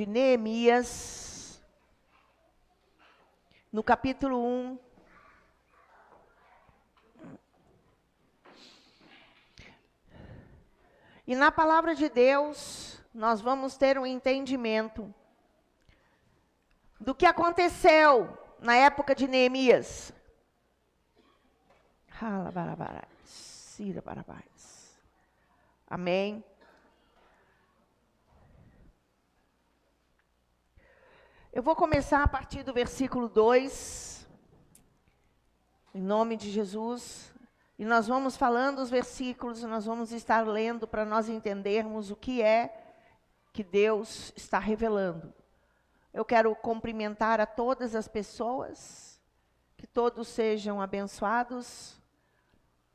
de Neemias, no capítulo 1. E na palavra de Deus, nós vamos ter um entendimento do que aconteceu na época de Neemias. Amém. Eu vou começar a partir do versículo 2, em nome de Jesus, e nós vamos falando os versículos, nós vamos estar lendo para nós entendermos o que é que Deus está revelando. Eu quero cumprimentar a todas as pessoas, que todos sejam abençoados,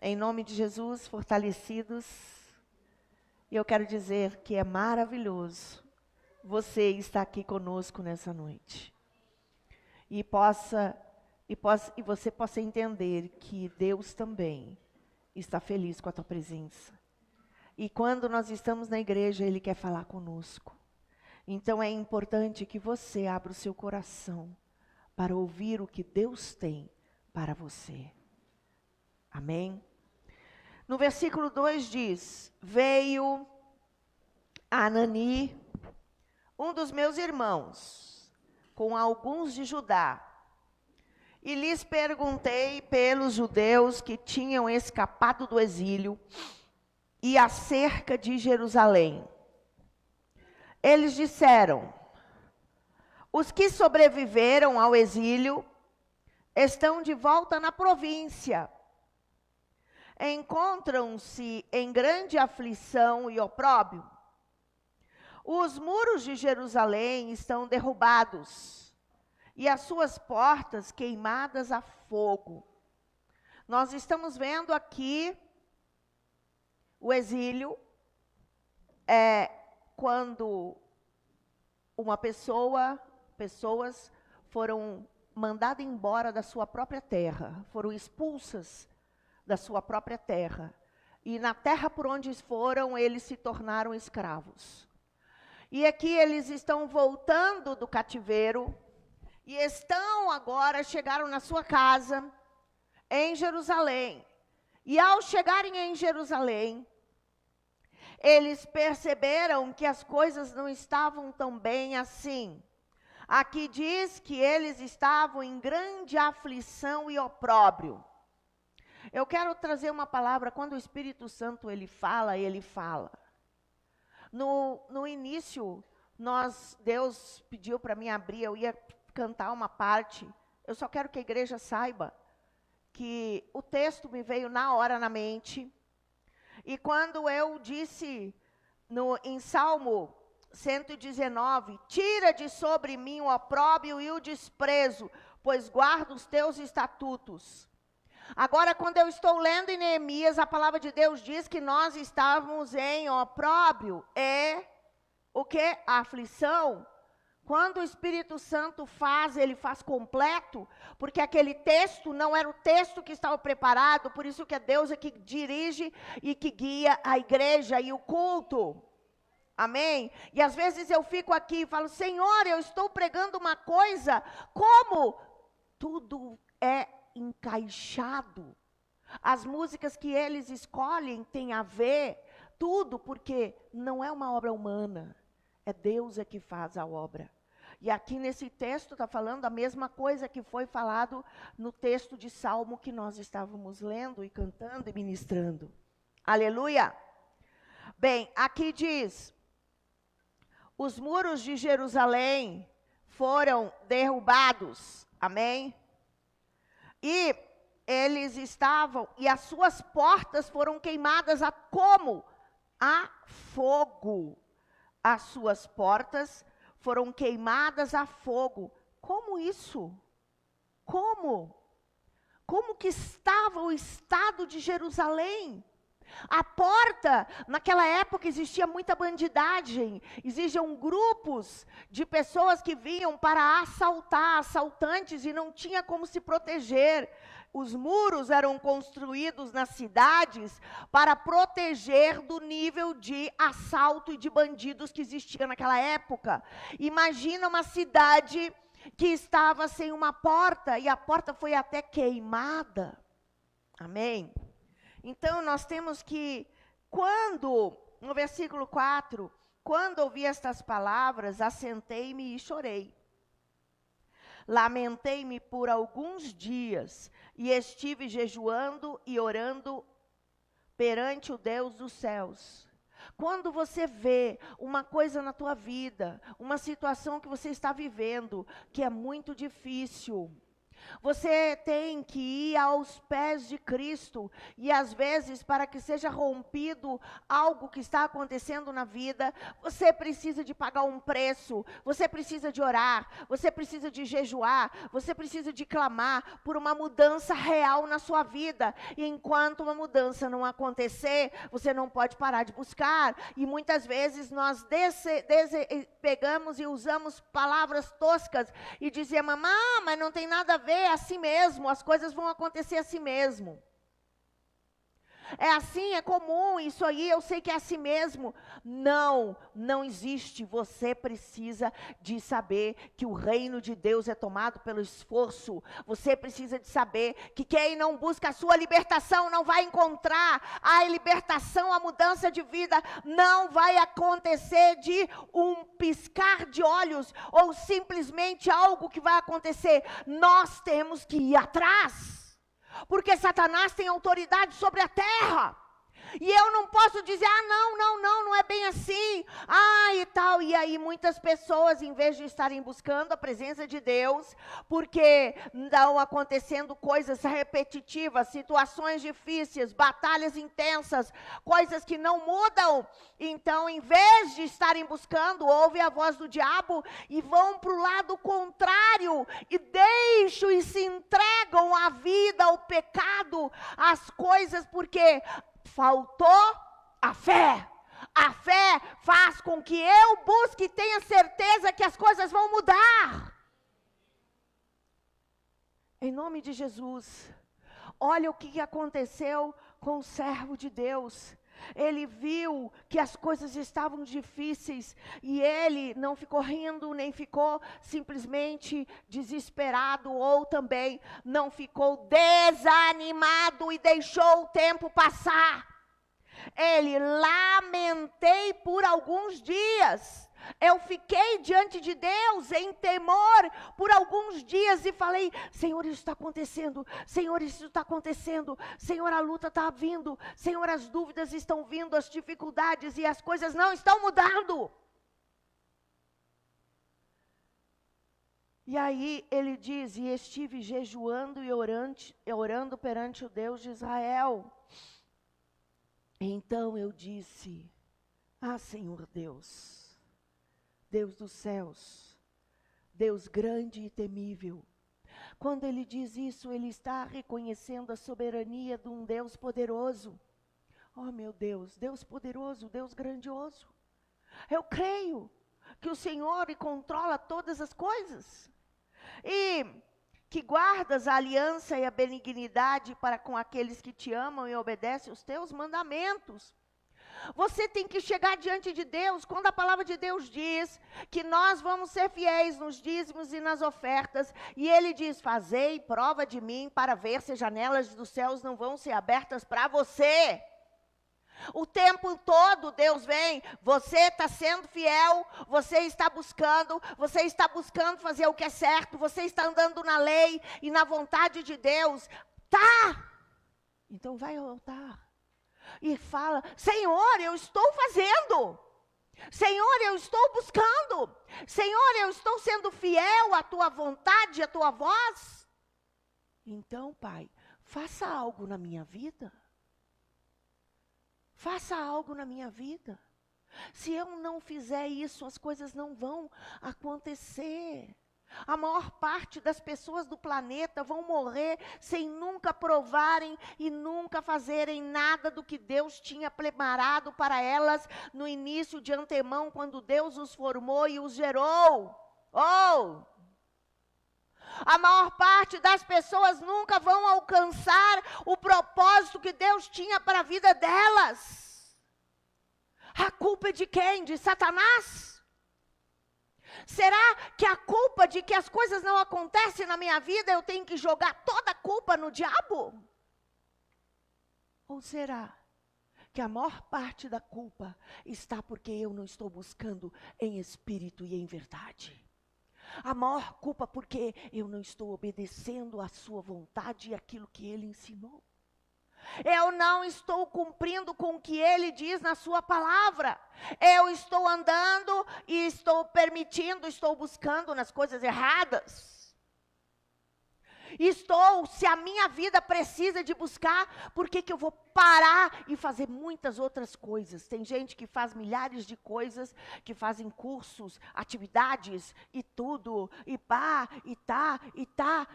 em nome de Jesus, fortalecidos, e eu quero dizer que é maravilhoso você está aqui conosco nessa noite. E você possa entender que Deus também está feliz com a tua presença. E quando nós estamos na igreja, Ele quer falar conosco. Então é importante que você abra o seu coração para ouvir o que Deus tem para você. Amém? No versículo 2 diz: veio Anani, um dos meus irmãos, com alguns de Judá, e lhes perguntei pelos judeus que tinham escapado do exílio e acerca de Jerusalém. Eles disseram: os que sobreviveram ao exílio estão de volta na província. Encontram-se em grande aflição e opróbrio. Os muros de Jerusalém estão derrubados e as suas portas queimadas a fogo. Nós estamos vendo aqui o exílio quando pessoas foram mandadas embora da sua própria terra, foram expulsas da sua própria terra. E na terra por onde foram, eles se tornaram escravos. E aqui eles estão voltando do cativeiro e chegaram na sua casa em Jerusalém. E ao chegarem em Jerusalém, eles perceberam que as coisas não estavam tão bem assim. Aqui diz que eles estavam em grande aflição e opróbrio. Eu quero trazer uma palavra, quando o Espírito Santo ele fala. No início, Deus pediu para mim abrir, eu ia cantar uma parte. Eu só quero que a igreja saiba que o texto me veio na hora na mente. E quando eu disse em Salmo 119, tira de sobre mim o opróbrio e o desprezo, pois guardo os teus estatutos. Agora, quando eu estou lendo em Neemias, a palavra de Deus diz que nós estávamos em opróbrio. É o que? A aflição. Quando o Espírito Santo ele faz completo, porque aquele texto não era o texto que estava preparado, por isso que é Deus que dirige e que guia a igreja e o culto. Amém? E às vezes eu fico aqui e falo: Senhor, eu estou pregando uma coisa, como tudo é encaixado. As músicas que eles escolhem têm a ver, tudo, porque não é uma obra humana, é Deus que faz a obra. E aqui nesse texto está falando a mesma coisa que foi falado no texto de Salmo que nós estávamos lendo e cantando e ministrando. Aleluia! Bem, aqui diz: os muros de Jerusalém foram derrubados. Amém? E eles e as suas portas foram queimadas a fogo. As suas portas foram queimadas a fogo. Como isso? Como? Como que estava o estado de Jerusalém? A porta, naquela época existia muita bandidagem, existiam grupos de pessoas que vinham para assaltar, assaltantes, e não tinha como se proteger. Os muros eram construídos nas cidades para proteger do nível de assalto e de bandidos que existia naquela época. Imagina uma cidade que estava sem uma porta, e a porta foi até queimada. Amém? Então, nós temos que, no versículo 4, quando ouvi estas palavras, assentei-me e chorei. Lamentei-me por alguns dias, e estive jejuando e orando perante o Deus dos céus. Quando você vê uma coisa na tua vida, uma situação que você está vivendo, que é muito difícil, você tem que ir aos pés de Cristo, e às vezes, para que seja rompido algo que está acontecendo na vida, você precisa de pagar um preço, você precisa de orar, você precisa de jejuar, você precisa de clamar por uma mudança real na sua vida. E enquanto uma mudança não acontecer, você não pode parar de buscar. E muitas vezes nós pegamos e usamos palavras toscas e dizemos: mas não tem nada a ver, é assim mesmo, as coisas vão acontecer assim mesmo. É assim, é comum, isso aí, eu sei que é assim mesmo. Não existe. Você precisa de saber que o reino de Deus é tomado pelo esforço. Você precisa de saber que quem não busca a sua libertação não vai encontrar a libertação, a mudança de vida. Não vai acontecer de um piscar de olhos, ou simplesmente algo que vai acontecer. Nós temos que ir atrás. Porque Satanás tem autoridade sobre a terra. E eu não posso dizer: não é bem assim. E tal. E aí muitas pessoas, em vez de estarem buscando a presença de Deus, porque estão acontecendo coisas repetitivas, situações difíceis, batalhas intensas, coisas que não mudam. Então, em vez de estarem buscando, ouvem a voz do diabo e vão para o lado contrário, e deixam e se entregam à vida, ao pecado, às coisas, porque faltou a fé. A fé faz com que eu busque e tenha certeza que as coisas vão mudar. Em nome de Jesus. Olha o que aconteceu com o servo de Deus. Ele viu que as coisas estavam difíceis, e ele não ficou rindo, nem ficou simplesmente desesperado, ou também não ficou desanimado e deixou o tempo passar. Ele: lamentei por alguns dias. Eu fiquei diante de Deus em temor por alguns dias e falei: Senhor, isso está acontecendo. Senhor, isso está acontecendo. Senhor, a luta está vindo. Senhor, as dúvidas estão vindo, as dificuldades, e as coisas não estão mudando. E aí ele diz: e estive jejuando e orando perante o Deus de Israel. Então eu disse: Senhor Deus, Deus dos céus, Deus grande e temível. Quando ele diz isso, ele está reconhecendo a soberania de um Deus poderoso. Oh, meu Deus, Deus poderoso, Deus grandioso. Eu creio que o Senhor controla todas as coisas, e que guardas a aliança e a benignidade para com aqueles que te amam e obedecem os teus mandamentos. Você tem que chegar diante de Deus, quando a palavra de Deus diz que nós vamos ser fiéis nos dízimos e nas ofertas, e Ele diz: fazei prova de mim para ver se as janelas dos céus não vão ser abertas para você. O tempo todo Deus vem: você está sendo fiel, você está buscando fazer o que é certo, você está andando na lei e na vontade de Deus. Então vai ao altar e fala: Senhor, eu estou fazendo. Senhor, eu estou buscando. Senhor, eu estou sendo fiel à tua vontade, à tua voz. Então, Pai, faça algo na minha vida. Faça algo na minha vida. Se eu não fizer isso, as coisas não vão acontecer. A maior parte das pessoas do planeta vão morrer sem nunca provarem e nunca fazerem nada do que Deus tinha preparado para elas no início de antemão, quando Deus os formou e os gerou. A maior parte das pessoas nunca vão alcançar o propósito que Deus tinha para a vida delas. A culpa é de quem? De Satanás? Será que a culpa de que as coisas não acontecem na minha vida, eu tenho que jogar toda a culpa no diabo? Ou será que a maior parte da culpa está porque eu não estou buscando em espírito e em verdade? A maior culpa porque eu não estou obedecendo à sua vontade e aquilo que ele ensinou. Eu não estou cumprindo com o que ele diz na sua palavra. Eu estou andando e estou permitindo, estou buscando nas coisas erradas. Se a minha vida precisa de buscar, por que eu vou parar e fazer muitas outras coisas? Tem gente que faz milhares de coisas, que fazem cursos, atividades e tudo, e pá, e tá.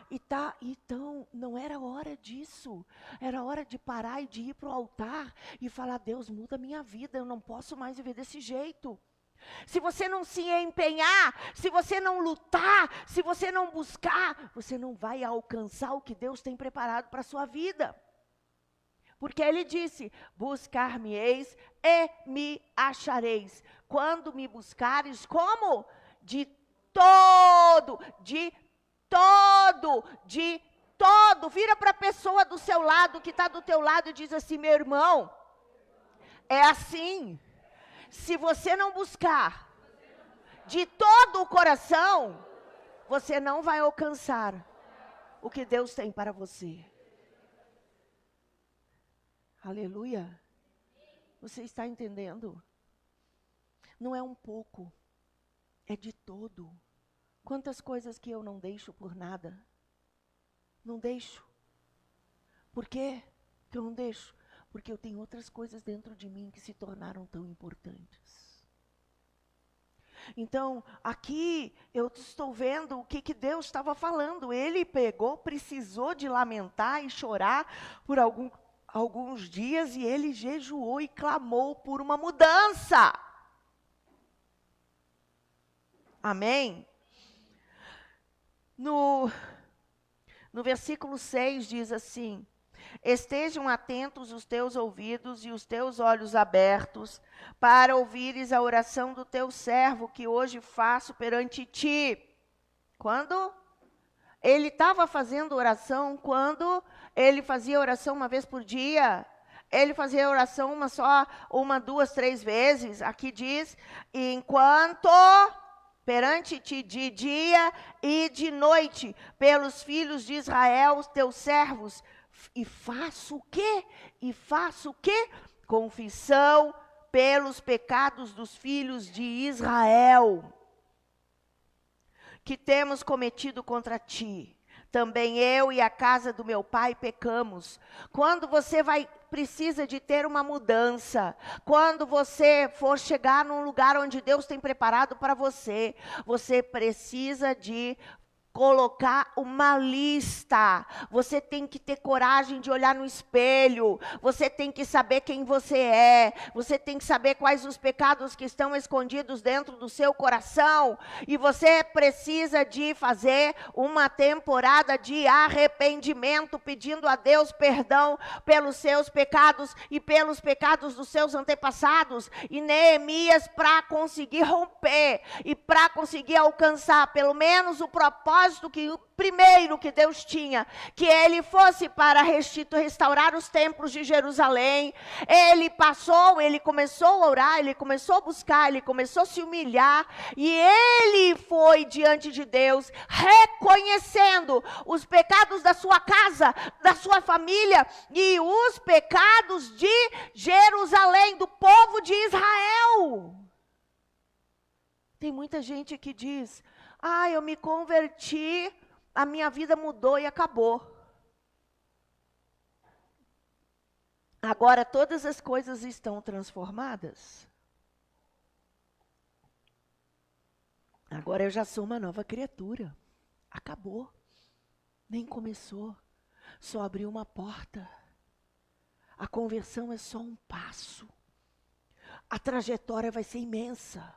Então, não era hora disso. Era hora de parar e de ir para o altar e falar: Deus, muda a minha vida, eu não posso mais viver desse jeito. Se você não se empenhar, se você não lutar, se você não buscar, você não vai alcançar o que Deus tem preparado para a sua vida. Porque ele disse: buscar-me-eis e me achareis. Quando me buscares, como? De todo. Vira para a pessoa do seu lado, que está do teu lado, e diz assim: meu irmão, é assim. Se você não buscar de todo o coração, você não vai alcançar o que Deus tem para você. Aleluia. Você está entendendo? Não é um pouco, é de todo. Quantas coisas que eu não deixo por nada? Não deixo. Por quê que eu não deixo? Porque eu tenho outras coisas dentro de mim que se tornaram tão importantes. Então, aqui eu estou vendo o que Deus estava falando. Ele precisou de lamentar e chorar por alguns dias, e ele jejuou e clamou por uma mudança. Amém? No versículo 6 diz assim: estejam atentos os teus ouvidos e os teus olhos abertos, para ouvires a oração do teu servo, que hoje faço perante ti. Quando? Ele estava fazendo oração, quando ele fazia oração uma vez por dia. Ele fazia oração uma, 2, 3 vezes. Aqui diz: enquanto perante ti de dia e de noite, pelos filhos de Israel, os teus servos. E faço o quê? Confissão pelos pecados dos filhos de Israel, que temos cometido contra ti. Também eu e a casa do meu pai pecamos. Quando você precisa de ter uma mudança, quando você for chegar num lugar onde Deus tem preparado para você, você precisa de colocar uma lista. Você tem que ter coragem de olhar no espelho. Você tem que saber quem você é. Você tem que saber quais os pecados que estão escondidos dentro do seu coração. E você precisa de fazer uma temporada de arrependimento, pedindo a Deus perdão pelos seus pecados e pelos pecados dos seus antepassados. E Neemias, para conseguir romper e para conseguir alcançar pelo menos o propósito que o primeiro que Deus tinha, que ele fosse para restaurar os templos de Jerusalém, ele começou a orar, ele começou a buscar, ele começou a se humilhar, e ele foi diante de Deus, reconhecendo os pecados da sua casa, da sua família, e os pecados de Jerusalém, do povo de Israel. Tem muita gente que diz: eu me converti, a minha vida mudou e acabou. Agora todas as coisas estão transformadas. Agora eu já sou uma nova criatura. Acabou. Nem começou. Só abriu uma porta. A conversão é só um passo. A trajetória vai ser imensa.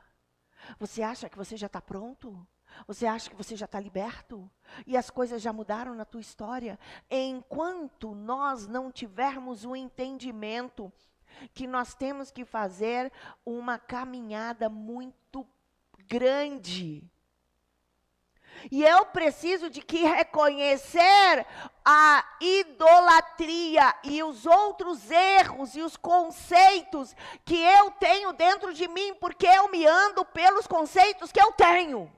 Você acha que você já está pronto? Você acha que você já está liberto? E as coisas já mudaram na tua história? Enquanto nós não tivermos o entendimento que nós temos que fazer uma caminhada muito grande. E eu preciso de que reconhecer a idolatria e os outros erros e os conceitos que eu tenho dentro de mim, porque eu me ando pelos conceitos que eu tenho.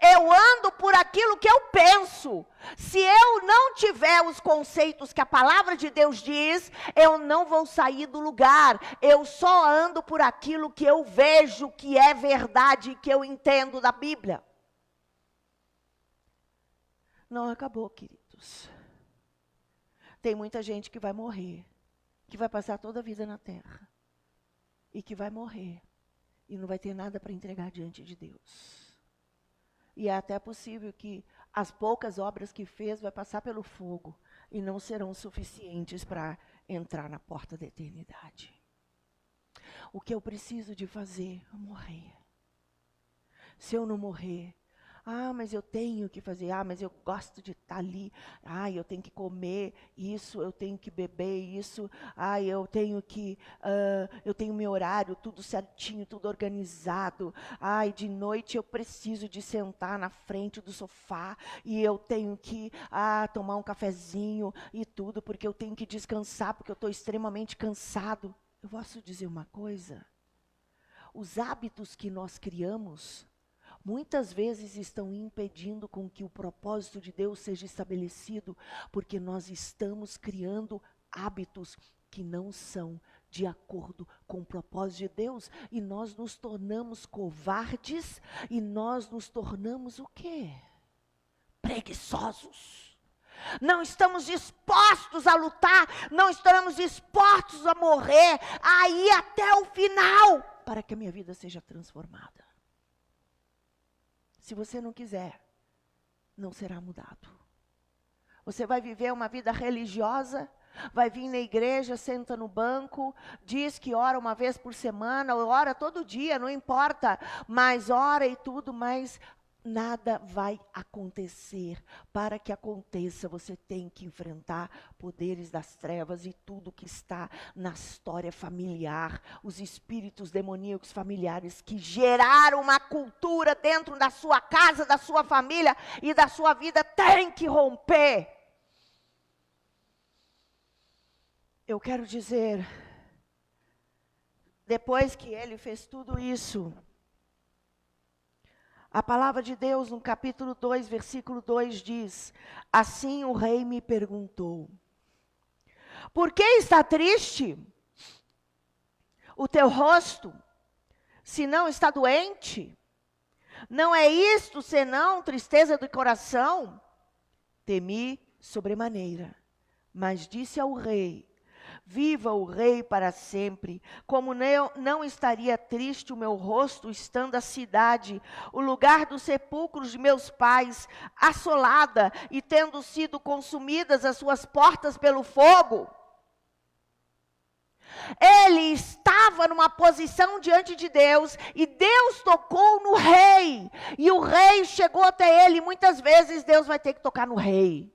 Eu ando por aquilo que eu penso. Se eu não tiver os conceitos que a palavra de Deus diz, eu não vou sair do lugar. Eu só ando por aquilo que eu vejo que é verdade, que eu entendo da Bíblia. Não acabou, queridos. Tem muita gente que vai morrer, que vai passar toda a vida na terra, e que vai morrer, e não vai ter nada para entregar diante de Deus. E é até possível que as poucas obras que fez vai passar pelo fogo, e não serão suficientes para entrar na porta da eternidade. O que eu preciso de fazer? Morrer. Se eu não morrer, mas eu tenho que fazer, mas eu gosto de estar ali, eu tenho que comer isso, eu tenho que beber isso, eu tenho meu horário, tudo certinho, tudo organizado, de noite eu preciso de sentar na frente do sofá, e eu tenho que tomar um cafezinho e tudo, porque eu tenho que descansar, porque eu estou extremamente cansado. Eu posso dizer uma coisa? Os hábitos que nós criamos, muitas vezes estão impedindo com que o propósito de Deus seja estabelecido, porque nós estamos criando hábitos que não são de acordo com o propósito de Deus, e nós nos tornamos covardes, e nós nos tornamos o quê? Preguiçosos. Não estamos dispostos a lutar, não estamos dispostos a morrer, a ir até o final, para que a minha vida seja transformada. Se você não quiser, não será mudado. Você vai viver uma vida religiosa, vai vir na igreja, senta no banco, diz que ora uma vez por semana, ora todo dia, não importa, mas ora e tudo, mas nada vai acontecer. Para que aconteça, você tem que enfrentar poderes das trevas e tudo que está na história familiar, os espíritos demoníacos familiares que geraram uma cultura dentro da sua casa, da sua família e da sua vida, tem que romper. Eu quero dizer, depois que ele fez tudo isso, a palavra de Deus, no capítulo 2, versículo 2, diz: assim o rei me perguntou: por que está triste o teu rosto, se não está doente? Não é isto senão tristeza do coração? Temi sobremaneira, mas disse ao rei: viva o rei para sempre. Como não estaria triste o meu rosto, estando a cidade, o lugar dos sepulcros de meus pais, assolada e tendo sido consumidas as suas portas pelo fogo? Ele estava numa posição diante de Deus, e Deus tocou no rei, e o rei chegou até ele. Muitas vezes Deus vai ter que tocar no rei.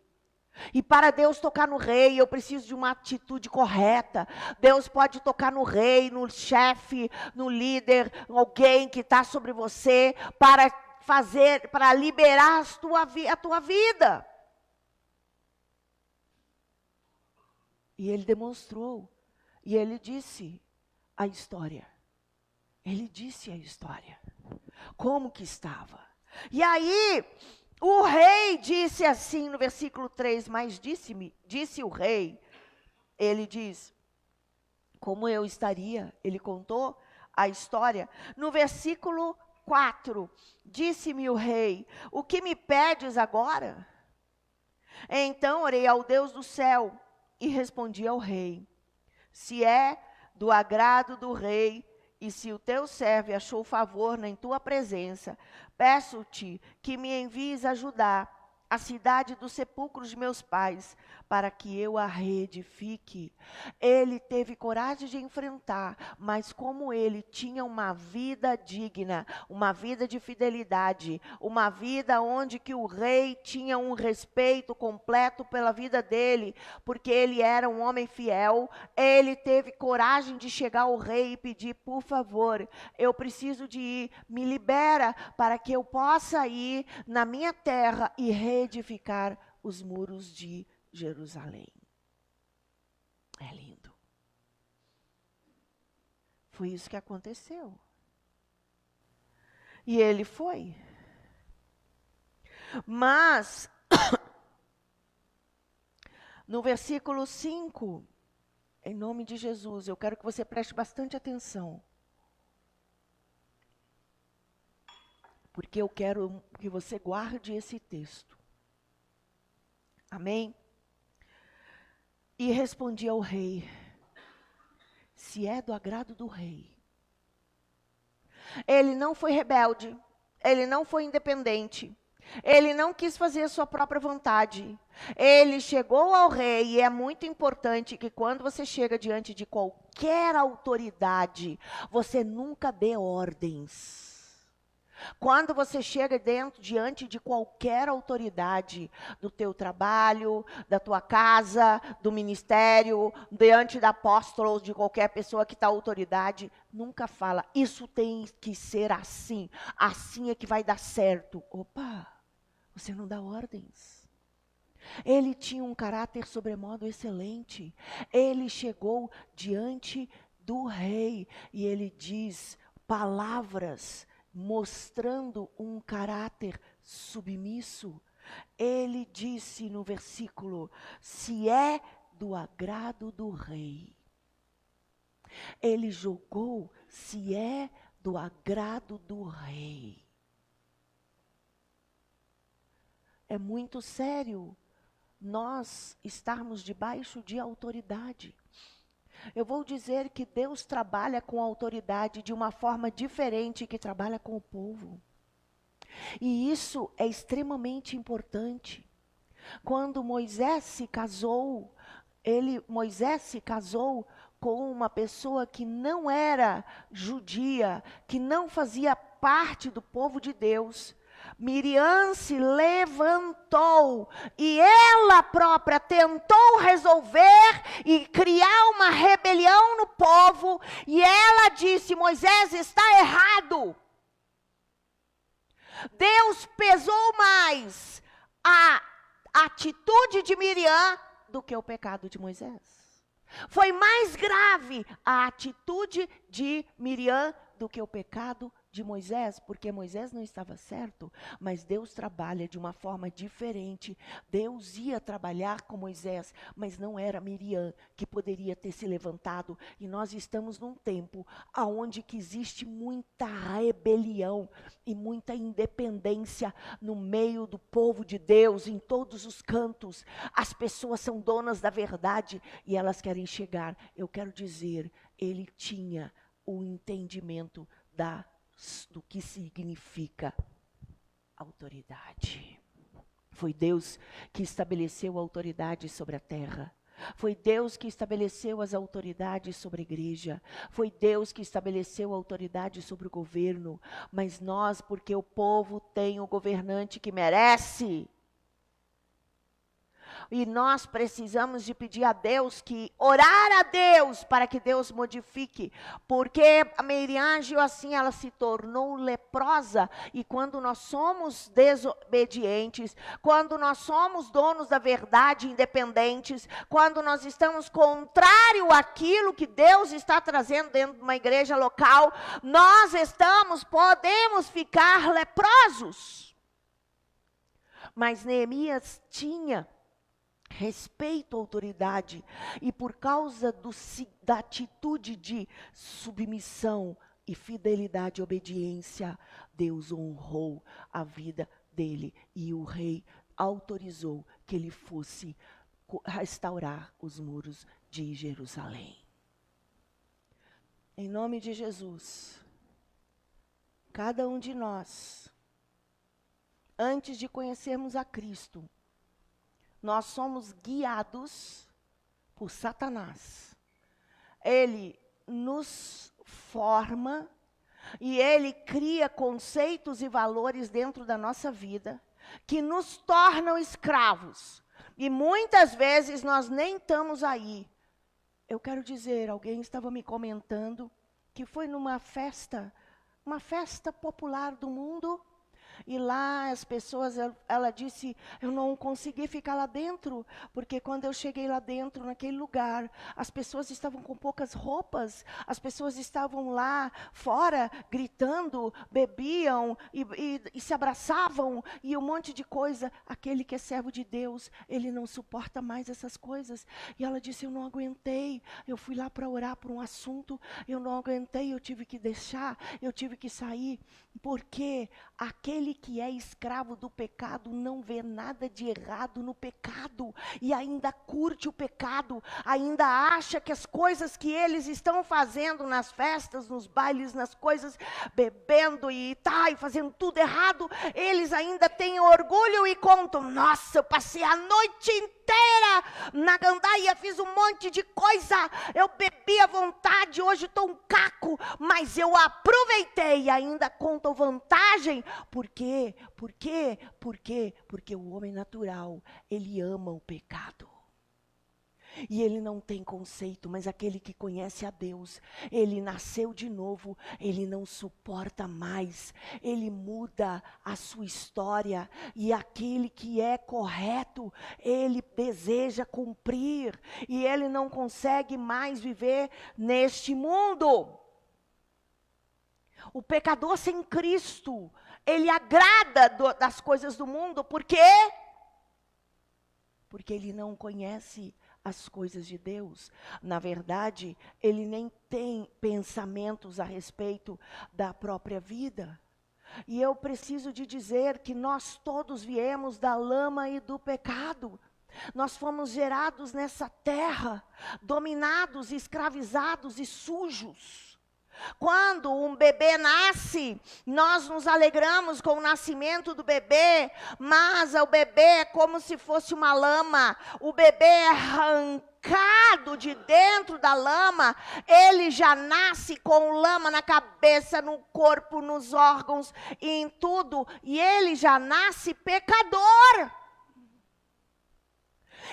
E para Deus tocar no rei, eu preciso de uma atitude correta. Deus pode tocar no rei, no chefe, no líder, alguém que está sobre você, para liberar a tua vida. E ele demonstrou, e ele disse a história. Ele disse a história, como que estava. E aí, o rei disse assim no versículo 3, mas disse o rei, ele diz, como eu estaria? Ele contou a história. No versículo 4, disse-me o rei: o que me pedes agora? Então orei ao Deus do céu e respondi ao rei: se é do agrado do rei, e se o teu servo achou favor em tua presença, peço-te que me envies ajudar a cidade dos sepulcros de meus pais, para que eu a reedifique. Ele teve coragem de enfrentar, mas como ele tinha uma vida digna, uma vida de fidelidade, uma vida onde que o rei tinha um respeito completo pela vida dele, porque ele era um homem fiel, ele teve coragem de chegar ao rei e pedir, por favor, eu preciso de ir, me libera para que eu possa ir na minha terra e reedificar os muros de Jerusalém. É lindo. Foi isso que aconteceu. E ele foi. Mas, no versículo 5, em nome de Jesus, eu quero que você preste bastante atenção. Porque eu quero que você guarde esse texto. Amém? E respondi ao rei, se é do agrado do rei. Ele não foi rebelde, ele não foi independente, ele não quis fazer a sua própria vontade. Ele chegou ao rei, e é muito importante que quando você chega diante de qualquer autoridade, você nunca dê ordens. Quando você chega diante de qualquer autoridade, do teu trabalho, da tua casa, do ministério, diante da apóstola ou de qualquer pessoa que está autoridade, nunca fala, isso tem que ser assim, assim é que vai dar certo. Opa, você não dá ordens. Ele tinha um caráter sobremodo excelente. Ele chegou diante do rei e ele diz palavras mostrando um caráter submisso. Ele disse no versículo, se é do agrado do rei. Ele julgou se é do agrado do rei. É muito sério nós estarmos debaixo de autoridade. Eu vou dizer que Deus trabalha com a autoridade de uma forma diferente que trabalha com o povo. E isso é extremamente importante. Quando Moisés se casou com uma pessoa que não era judia, que não fazia parte do povo de Deus. Miriam se levantou e ela própria tentou resolver e criar uma rebelião no povo, e ela disse, Moisés está errado. Deus pesou mais a atitude de Miriam do que o pecado de Moisés. Foi mais grave a atitude de Miriam do que o pecado de Moisés, porque Moisés não estava certo, mas Deus trabalha de uma forma diferente. Deus ia trabalhar com Moisés, mas não era Miriam que poderia ter se levantado. E nós estamos num tempo onde que existe muita rebelião e muita independência no meio do povo de Deus, em todos os cantos. As pessoas são donas da verdade e elas querem chegar. Eu quero dizer, ele tinha o entendimento do que significa autoridade. Foi Deus que estabeleceu a autoridade sobre a terra. Foi Deus que estabeleceu as autoridades sobre a igreja. Foi Deus que estabeleceu a autoridade sobre o governo. Mas nós, porque o povo tem o governante que merece, e nós precisamos de pedir a Deus, orar a Deus para que Deus modifique, porque a Miriam agiu assim, ela se tornou leprosa, e quando nós somos desobedientes, quando nós somos donos da verdade, independentes, quando nós estamos contrário àquilo que Deus está trazendo dentro de uma igreja local, nós podemos ficar leprosos. Mas Neemias tinha respeito à autoridade, e por causa da atitude de submissão e fidelidade e obediência, Deus honrou a vida dele, e o rei autorizou que ele fosse restaurar os muros de Jerusalém. Em nome de Jesus, cada um de nós, antes de conhecermos a Cristo, nós somos guiados por Satanás. Ele nos forma e ele cria conceitos e valores dentro da nossa vida que nos tornam escravos. E muitas vezes nós nem estamos aí. Eu quero dizer, alguém estava me comentando que foi numa festa, uma festa popular do mundo, e lá as pessoas, ela disse, eu não consegui ficar lá dentro, porque quando eu cheguei lá dentro, naquele lugar, as pessoas estavam com poucas roupas, as pessoas estavam lá fora, gritando, bebiam e se abraçavam, e um monte de coisa. Aquele que é servo de Deus, ele não suporta mais essas coisas. E ela disse, eu não aguentei, eu fui lá para orar por um assunto, eu não aguentei, eu tive que deixar, eu tive que sair, porque aquele que é escravo do pecado não vê nada de errado no pecado e ainda curte o pecado, ainda acha que as coisas que eles estão fazendo nas festas, nos bailes, nas coisas, bebendo e fazendo tudo errado, eles ainda têm orgulho e contam, nossa, eu passei a noite inteira na gandaia, fiz um monte de coisa, eu bebi à vontade, hoje estou um caco, mas eu aproveitei e ainda contam vantagem. Por quê? Por quê? Por quê? Porque o homem natural, ele ama o pecado. E ele não tem conceito, mas aquele que conhece a Deus, ele nasceu de novo, ele não suporta mais, ele muda a sua história, e aquele que é correto, ele deseja cumprir, e ele não consegue mais viver neste mundo. O pecador sem Cristo, ele agrada das coisas do mundo, por quê? Porque ele não conhece as coisas de Deus. Na verdade, ele nem tem pensamentos a respeito da própria vida. E eu preciso de dizer que nós todos viemos da lama e do pecado. Nós fomos gerados nessa terra, dominados, escravizados e sujos. Quando um bebê nasce, nós nos alegramos com o nascimento do bebê, mas o bebê é como se fosse uma lama. O bebê é arrancado de dentro da lama, ele já nasce com lama na cabeça, no corpo, nos órgãos e em tudo, e ele já nasce pecador.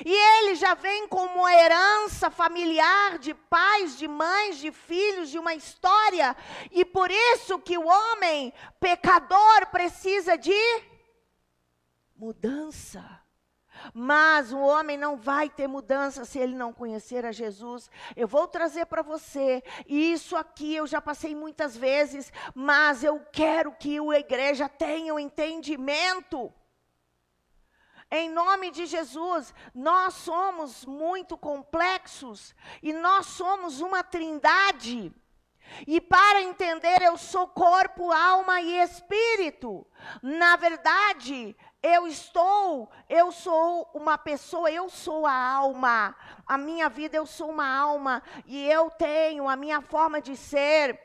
E ele já vem como uma herança familiar de pais, de mães, de filhos, de uma história. E por isso que o homem pecador precisa de mudança. Mas o homem não vai ter mudança se ele não conhecer a Jesus. Eu vou trazer para você, e isso aqui eu já passei muitas vezes, mas eu quero que a igreja tenha o entendimento. Em nome de Jesus, nós somos muito complexos e nós somos uma trindade. E para entender, eu sou corpo, alma e espírito. Na verdade, eu sou uma pessoa, eu sou a alma. A minha vida, eu sou uma alma e eu tenho a minha forma de ser.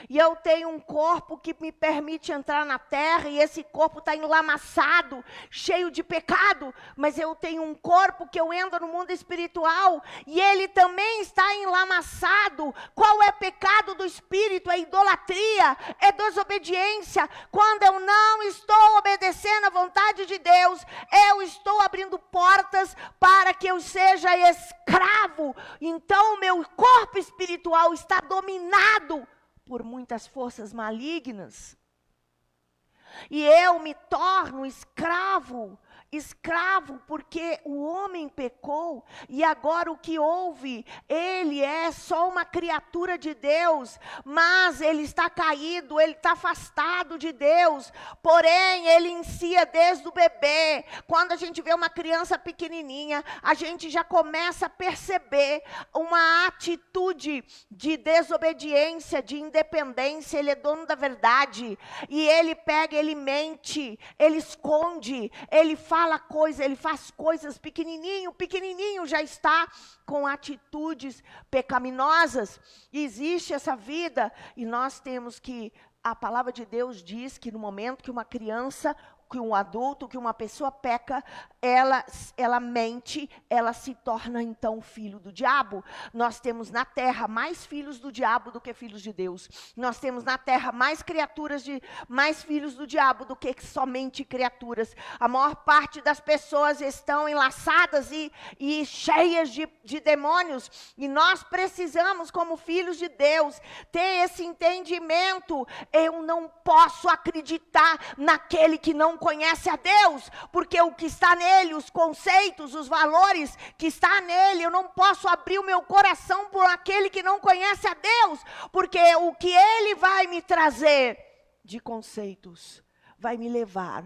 E eu tenho um corpo que me permite entrar na terra, e esse corpo está enlamaçado, cheio de pecado, mas eu tenho um corpo que eu entro no mundo espiritual, e ele também está enlamaçado. Qual é o pecado do espírito? É idolatria, é desobediência. Quando eu não estou obedecendo à vontade de Deus, eu estou abrindo portas para que eu seja escravo. Então o meu corpo espiritual está dominado por muitas forças malignas, e eu me torno escravo porque o homem pecou, e agora o que houve? Ele é só uma criatura de Deus, mas ele está caído, ele está afastado de Deus, porém ele inicia desde o bebê. Quando a gente vê uma criança pequenininha, a gente já começa a perceber uma atitude de desobediência, de independência. Ele é dono da verdade, e ele pega, ele mente, ele esconde, ele faz ele faz coisas pequenininho já está com atitudes pecaminosas. Existe essa vida e nós temos que, a palavra de Deus diz que no momento que uma criança, que um adulto, que uma pessoa peca, ela mente, ela se torna então filho do diabo. Nós temos na terra mais filhos do diabo do que filhos de Deus. Nós temos na terra mais mais filhos do diabo do que somente criaturas. A maior parte das pessoas estão enlaçadas e cheias de demônios. E nós precisamos, como filhos de Deus, ter esse entendimento. Eu não posso acreditar naquele que não conhece a Deus, porque o que está nele, os conceitos, os valores que está nele, eu não posso abrir o meu coração por aquele que não conhece a Deus, porque o que ele vai me trazer de conceitos vai me levar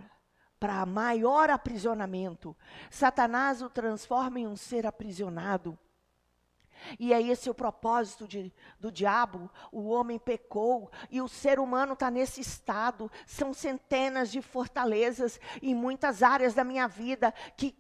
para maior aprisionamento. Satanás o transforma em um ser aprisionado. E é esse o propósito do diabo. O homem pecou e o ser humano está nesse estado. São centenas de fortalezas em muitas áreas da minha vida que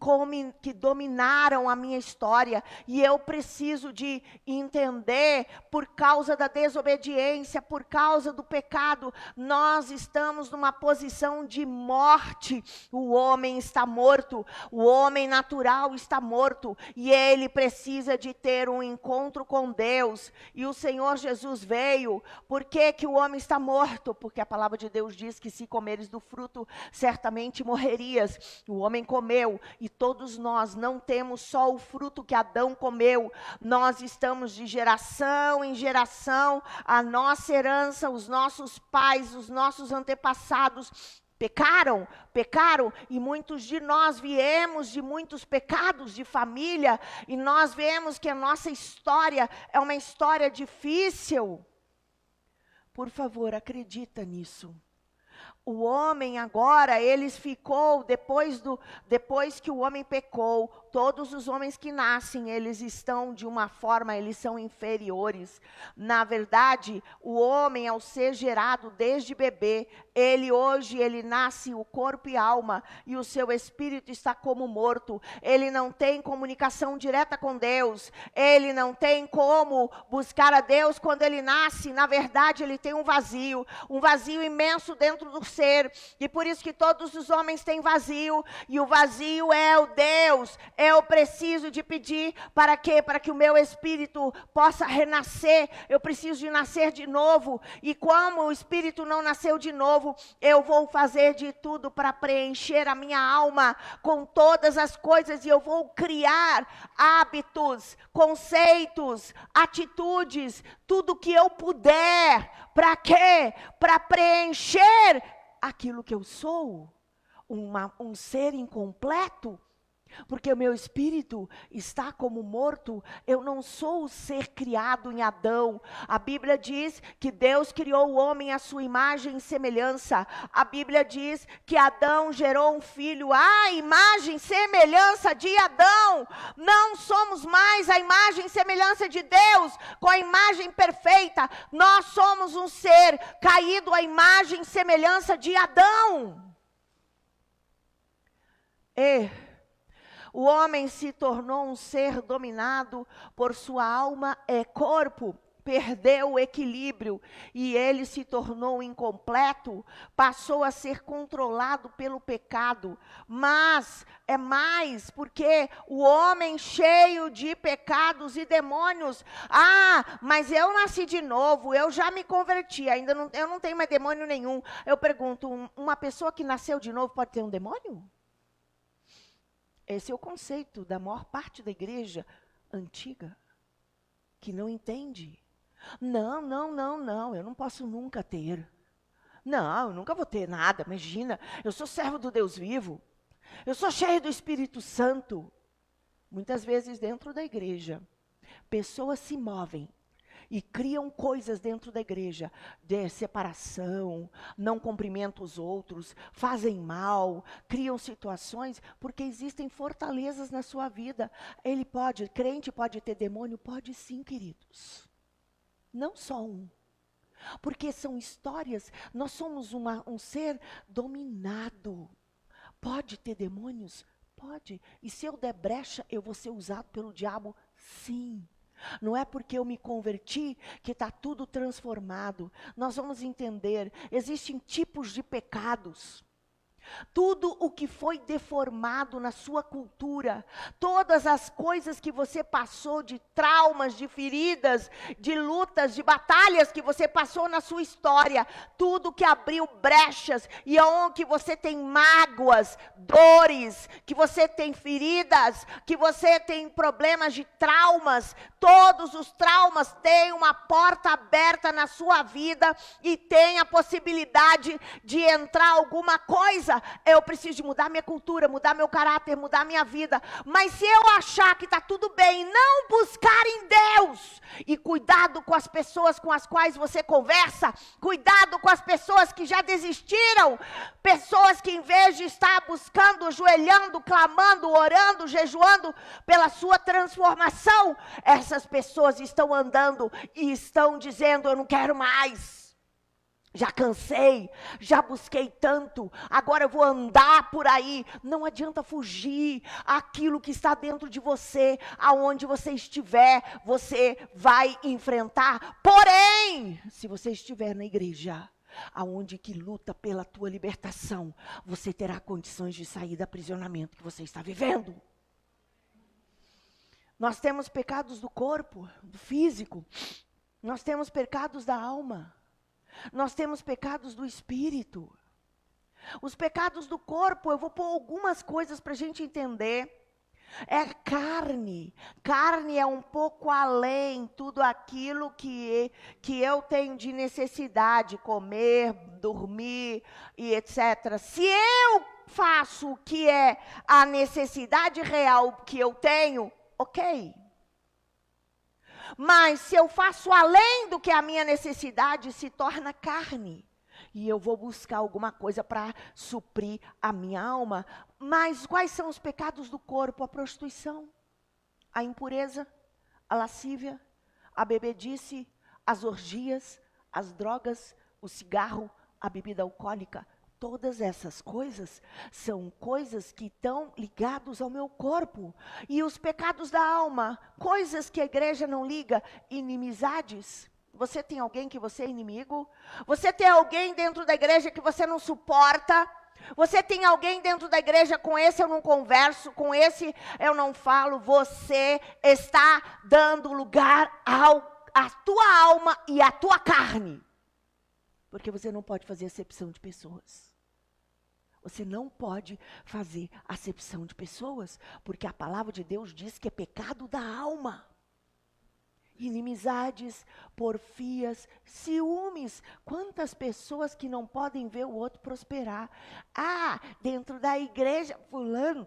dominaram a minha história. E eu preciso de entender, por causa da desobediência, por causa do pecado, nós estamos numa posição de morte. O homem está morto, o homem natural está morto e ele precisa de ter um encontro com Deus. E o Senhor Jesus veio. Por que que o homem está morto? Porque a palavra de Deus diz que se comeres do fruto, certamente morrerias. O homem comeu e todos nós não temos só o fruto que Adão comeu. Nós estamos de geração em geração, a nossa herança, os nossos pais, os nossos antepassados pecaram, e muitos de nós viemos de muitos pecados de família, e nós vemos que a nossa história é uma história difícil. Por favor, acredita nisso. O homem agora, depois que o homem pecou, todos os homens que nascem, eles estão de uma forma, eles são inferiores. Na verdade, o homem, ao ser gerado desde bebê, ele nasce o corpo e alma, e o seu espírito está como morto. Ele não tem comunicação direta com Deus, ele não tem como buscar a Deus quando ele nasce. Na verdade, ele tem um vazio imenso dentro do ser, e por isso que todos os homens têm vazio, e o vazio é o Deus. Eu preciso de pedir para quê? Para que o meu espírito possa renascer. Eu preciso de nascer de novo, e como o espírito não nasceu de novo, eu vou fazer de tudo para preencher a minha alma com todas as coisas, e eu vou criar hábitos, conceitos, atitudes, tudo que eu puder. Para quê? Para preencher aquilo que eu sou, um ser incompleto, porque o meu espírito está como morto. Eu não sou o ser criado em Adão. A Bíblia diz que Deus criou o homem à sua imagem e semelhança. A Bíblia diz que Adão gerou um filho à imagem e semelhança de Adão. Não somos mais a imagem e semelhança de Deus, com a imagem perfeita. Nós somos um ser caído à imagem e semelhança de Adão. O homem se tornou um ser dominado por sua alma e corpo, perdeu o equilíbrio e ele se tornou incompleto, passou a ser controlado pelo pecado. Mas é mais, porque o homem cheio de pecados e demônios, mas eu nasci de novo, eu já me converti, eu não tenho mais demônio nenhum. Eu pergunto, uma pessoa que nasceu de novo pode ter um demônio? Esse é o conceito da maior parte da igreja antiga, que não entende. Não, eu não posso nunca ter. Não, eu nunca vou ter nada, imagina, eu sou servo do Deus vivo, eu sou cheio do Espírito Santo. Muitas vezes dentro da igreja, pessoas se movem e criam coisas dentro da igreja, de separação, não cumprimentam os outros, fazem mal, criam situações, porque existem fortalezas na sua vida. Crente pode ter demônio? Pode sim, queridos. Não só um. Porque são histórias, nós somos um ser dominado Pode ter demônios? Pode. E se eu der brecha, eu vou ser usado pelo diabo? Sim. Não é porque eu me converti que está tudo transformado. Nós vamos entender, existem tipos de pecados. Tudo o que foi deformado na sua cultura, todas as coisas que você passou, de traumas, de feridas, de lutas, de batalhas que você passou na sua história, tudo que abriu brechas e onde você tem mágoas, dores, que você tem feridas, que você tem problemas de traumas, todos os traumas têm uma porta aberta na sua vida e tem a possibilidade de entrar alguma coisa. Eu preciso de mudar minha cultura, mudar meu caráter, mudar minha vida. Mas se eu achar que está tudo bem, não buscar em Deus, e cuidado com as pessoas com as quais você conversa, cuidado com as pessoas que já desistiram, pessoas que em vez de estar buscando, ajoelhando, clamando, orando, jejuando pela sua transformação, essas pessoas estão andando e estão dizendo: eu não quero mais. Já cansei, já busquei tanto, agora eu vou andar por aí. Não adianta fugir. Aquilo que está dentro de você, aonde você estiver, você vai enfrentar. Porém, se você estiver na igreja, aonde que luta pela tua libertação, você terá condições de sair do aprisionamento que você está vivendo. Nós temos pecados do corpo, do físico. Nós temos pecados da alma. Nós temos pecados do espírito. Os pecados do corpo, eu vou pôr algumas coisas para a gente entender. É carne. Carne é um pouco além, tudo aquilo que eu tenho de necessidade, comer, dormir e etc. Se eu faço o que é a necessidade real que eu tenho, ok. Mas se eu faço além do que a minha necessidade, se torna carne. E eu vou buscar alguma coisa para suprir a minha alma. Mas quais são os pecados do corpo? A prostituição, a impureza, a lascívia, a bebedice, as orgias, as drogas, o cigarro, a bebida alcoólica. Todas essas coisas são coisas que estão ligadas ao meu corpo. E os pecados da alma, coisas que a igreja não liga, inimizades. Você tem alguém que você é inimigo? Você tem alguém dentro da igreja que você não suporta? Você tem alguém dentro da igreja, com esse eu não converso, com esse eu não falo. Você está dando lugar à tua alma e à tua carne. Porque você não pode fazer acepção de pessoas. Você não pode fazer acepção de pessoas, porque a palavra de Deus diz que é pecado da alma. Inimizades, porfias, ciúmes. Quantas pessoas que não podem ver o outro prosperar. Ah, dentro da igreja, fulano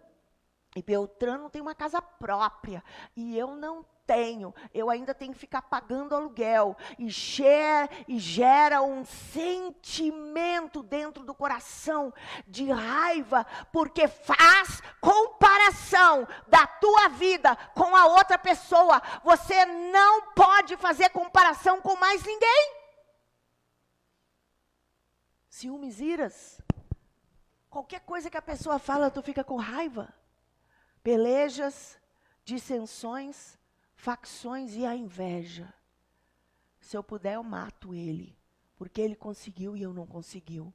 e Beltrano tem uma casa própria, e eu não tenho, eu ainda tenho que ficar pagando aluguel, e gera um sentimento dentro do coração de raiva, porque faz comparação da tua vida com a outra pessoa. Você não pode fazer comparação com mais ninguém. Ciúmes, iras, qualquer coisa que a pessoa fala, tu fica com raiva. Pelejas, dissensões, facções e a inveja. Se eu puder, eu mato ele, porque ele conseguiu e eu não conseguiu.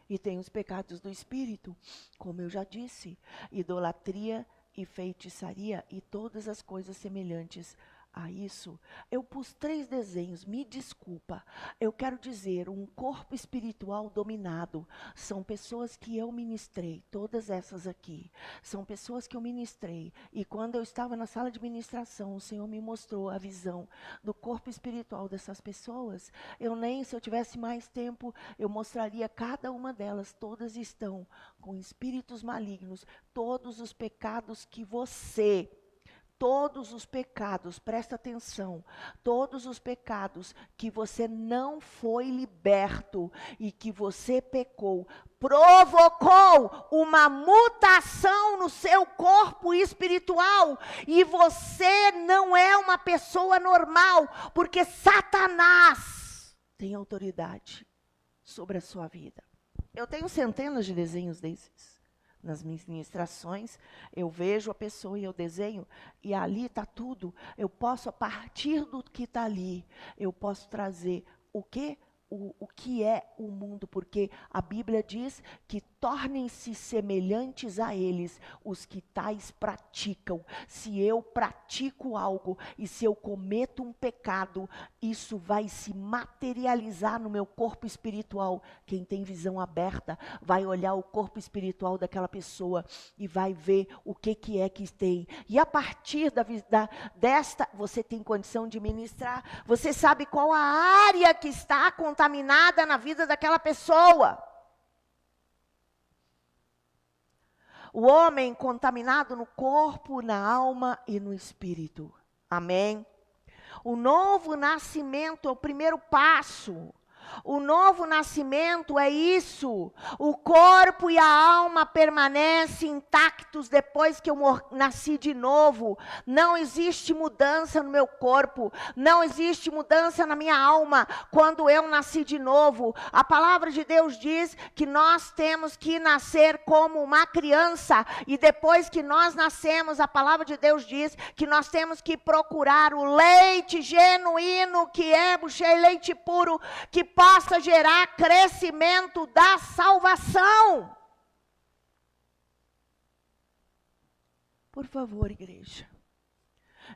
E tem os pecados do espírito, como eu já disse, idolatria e feitiçaria e todas as coisas semelhantes a isso. Eu pus 3 desenhos, me desculpa. Eu quero dizer, um corpo espiritual dominado. São pessoas que eu ministrei, todas essas aqui. São pessoas que eu ministrei. E quando eu estava na sala de ministração, o Senhor me mostrou a visão do corpo espiritual dessas pessoas. Se eu tivesse mais tempo, eu mostraria cada uma delas. Todas estão com espíritos malignos. Todos os pecados que todos os pecados, presta atenção, todos os pecados que você não foi liberto e que você pecou, provocou uma mutação no seu corpo espiritual, e você não é uma pessoa normal, porque Satanás tem autoridade sobre a sua vida. Eu tenho centenas de desenhos desses. nas ministrações, eu vejo a pessoa e eu desenho, e ali está tudo. Eu posso, a partir do que está ali, eu posso trazer o quê? O que é o mundo, porque a Bíblia diz que tornem-se semelhantes a eles os que tais praticam. Se eu pratico algo e se eu cometo um pecado, isso vai se materializar no meu corpo espiritual. Quem tem visão aberta vai olhar o corpo espiritual daquela pessoa e vai ver o que é que tem. E a partir desta, você tem condição de ministrar. Você sabe qual a área que está contaminada na vida daquela pessoa. O homem contaminado no corpo, na alma e no espírito. Amém? O novo nascimento é o primeiro passo. O novo nascimento é isso. O corpo e a alma permanecem intactos depois que eu nasci de novo. Não existe mudança no meu corpo. Não existe mudança na minha alma quando eu nasci de novo. A palavra de Deus diz que nós temos que nascer como uma criança. E depois que nós nascemos, a palavra de Deus diz que nós temos que procurar o leite genuíno, que é leite puro, que possa gerar crescimento da salvação. Por favor, igreja.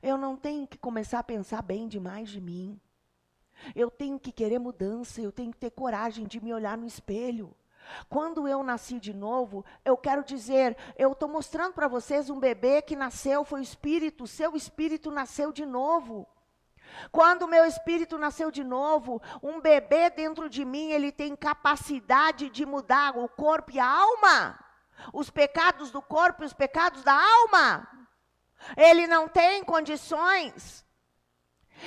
Eu não tenho que começar a pensar bem demais de mim. Eu tenho que querer mudança, eu tenho que ter coragem de me olhar no espelho. Quando eu nasci de novo, eu quero dizer, eu estou mostrando para vocês um bebê que nasceu, foi o espírito, seu espírito nasceu de novo. Quando o meu espírito nasceu de novo, um bebê dentro de mim, ele tem capacidade de mudar o corpo e a alma. Os pecados do corpo e os pecados da alma. Ele não tem condições.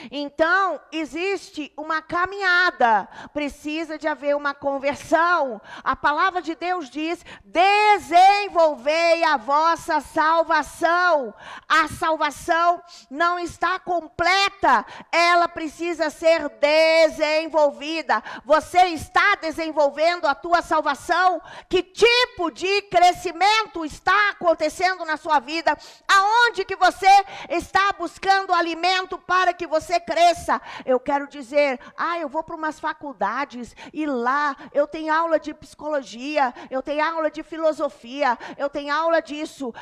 Então, existe uma caminhada, precisa de haver uma conversão. A palavra de Deus diz, desenvolvei a vossa salvação. A salvação não está completa, ela precisa ser desenvolvida. Você está desenvolvendo a tua salvação? Que tipo de crescimento está acontecendo na sua vida? Aonde que você está buscando alimento para que você cresça? Eu quero dizer, eu vou para umas faculdades e lá eu tenho aula de psicologia, eu tenho aula de filosofia, eu tenho aula disso.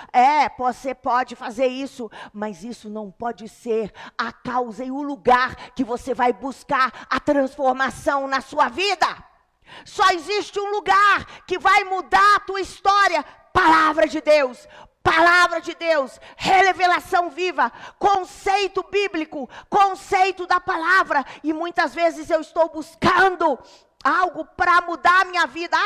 Você pode fazer isso, mas isso não pode ser a causa e o lugar que você vai buscar a transformação na sua vida. Só existe um lugar que vai mudar a tua história: palavra de Deus. Palavra de Deus, revelação viva, conceito bíblico, conceito da palavra. E muitas vezes eu estou buscando algo para mudar a minha vida.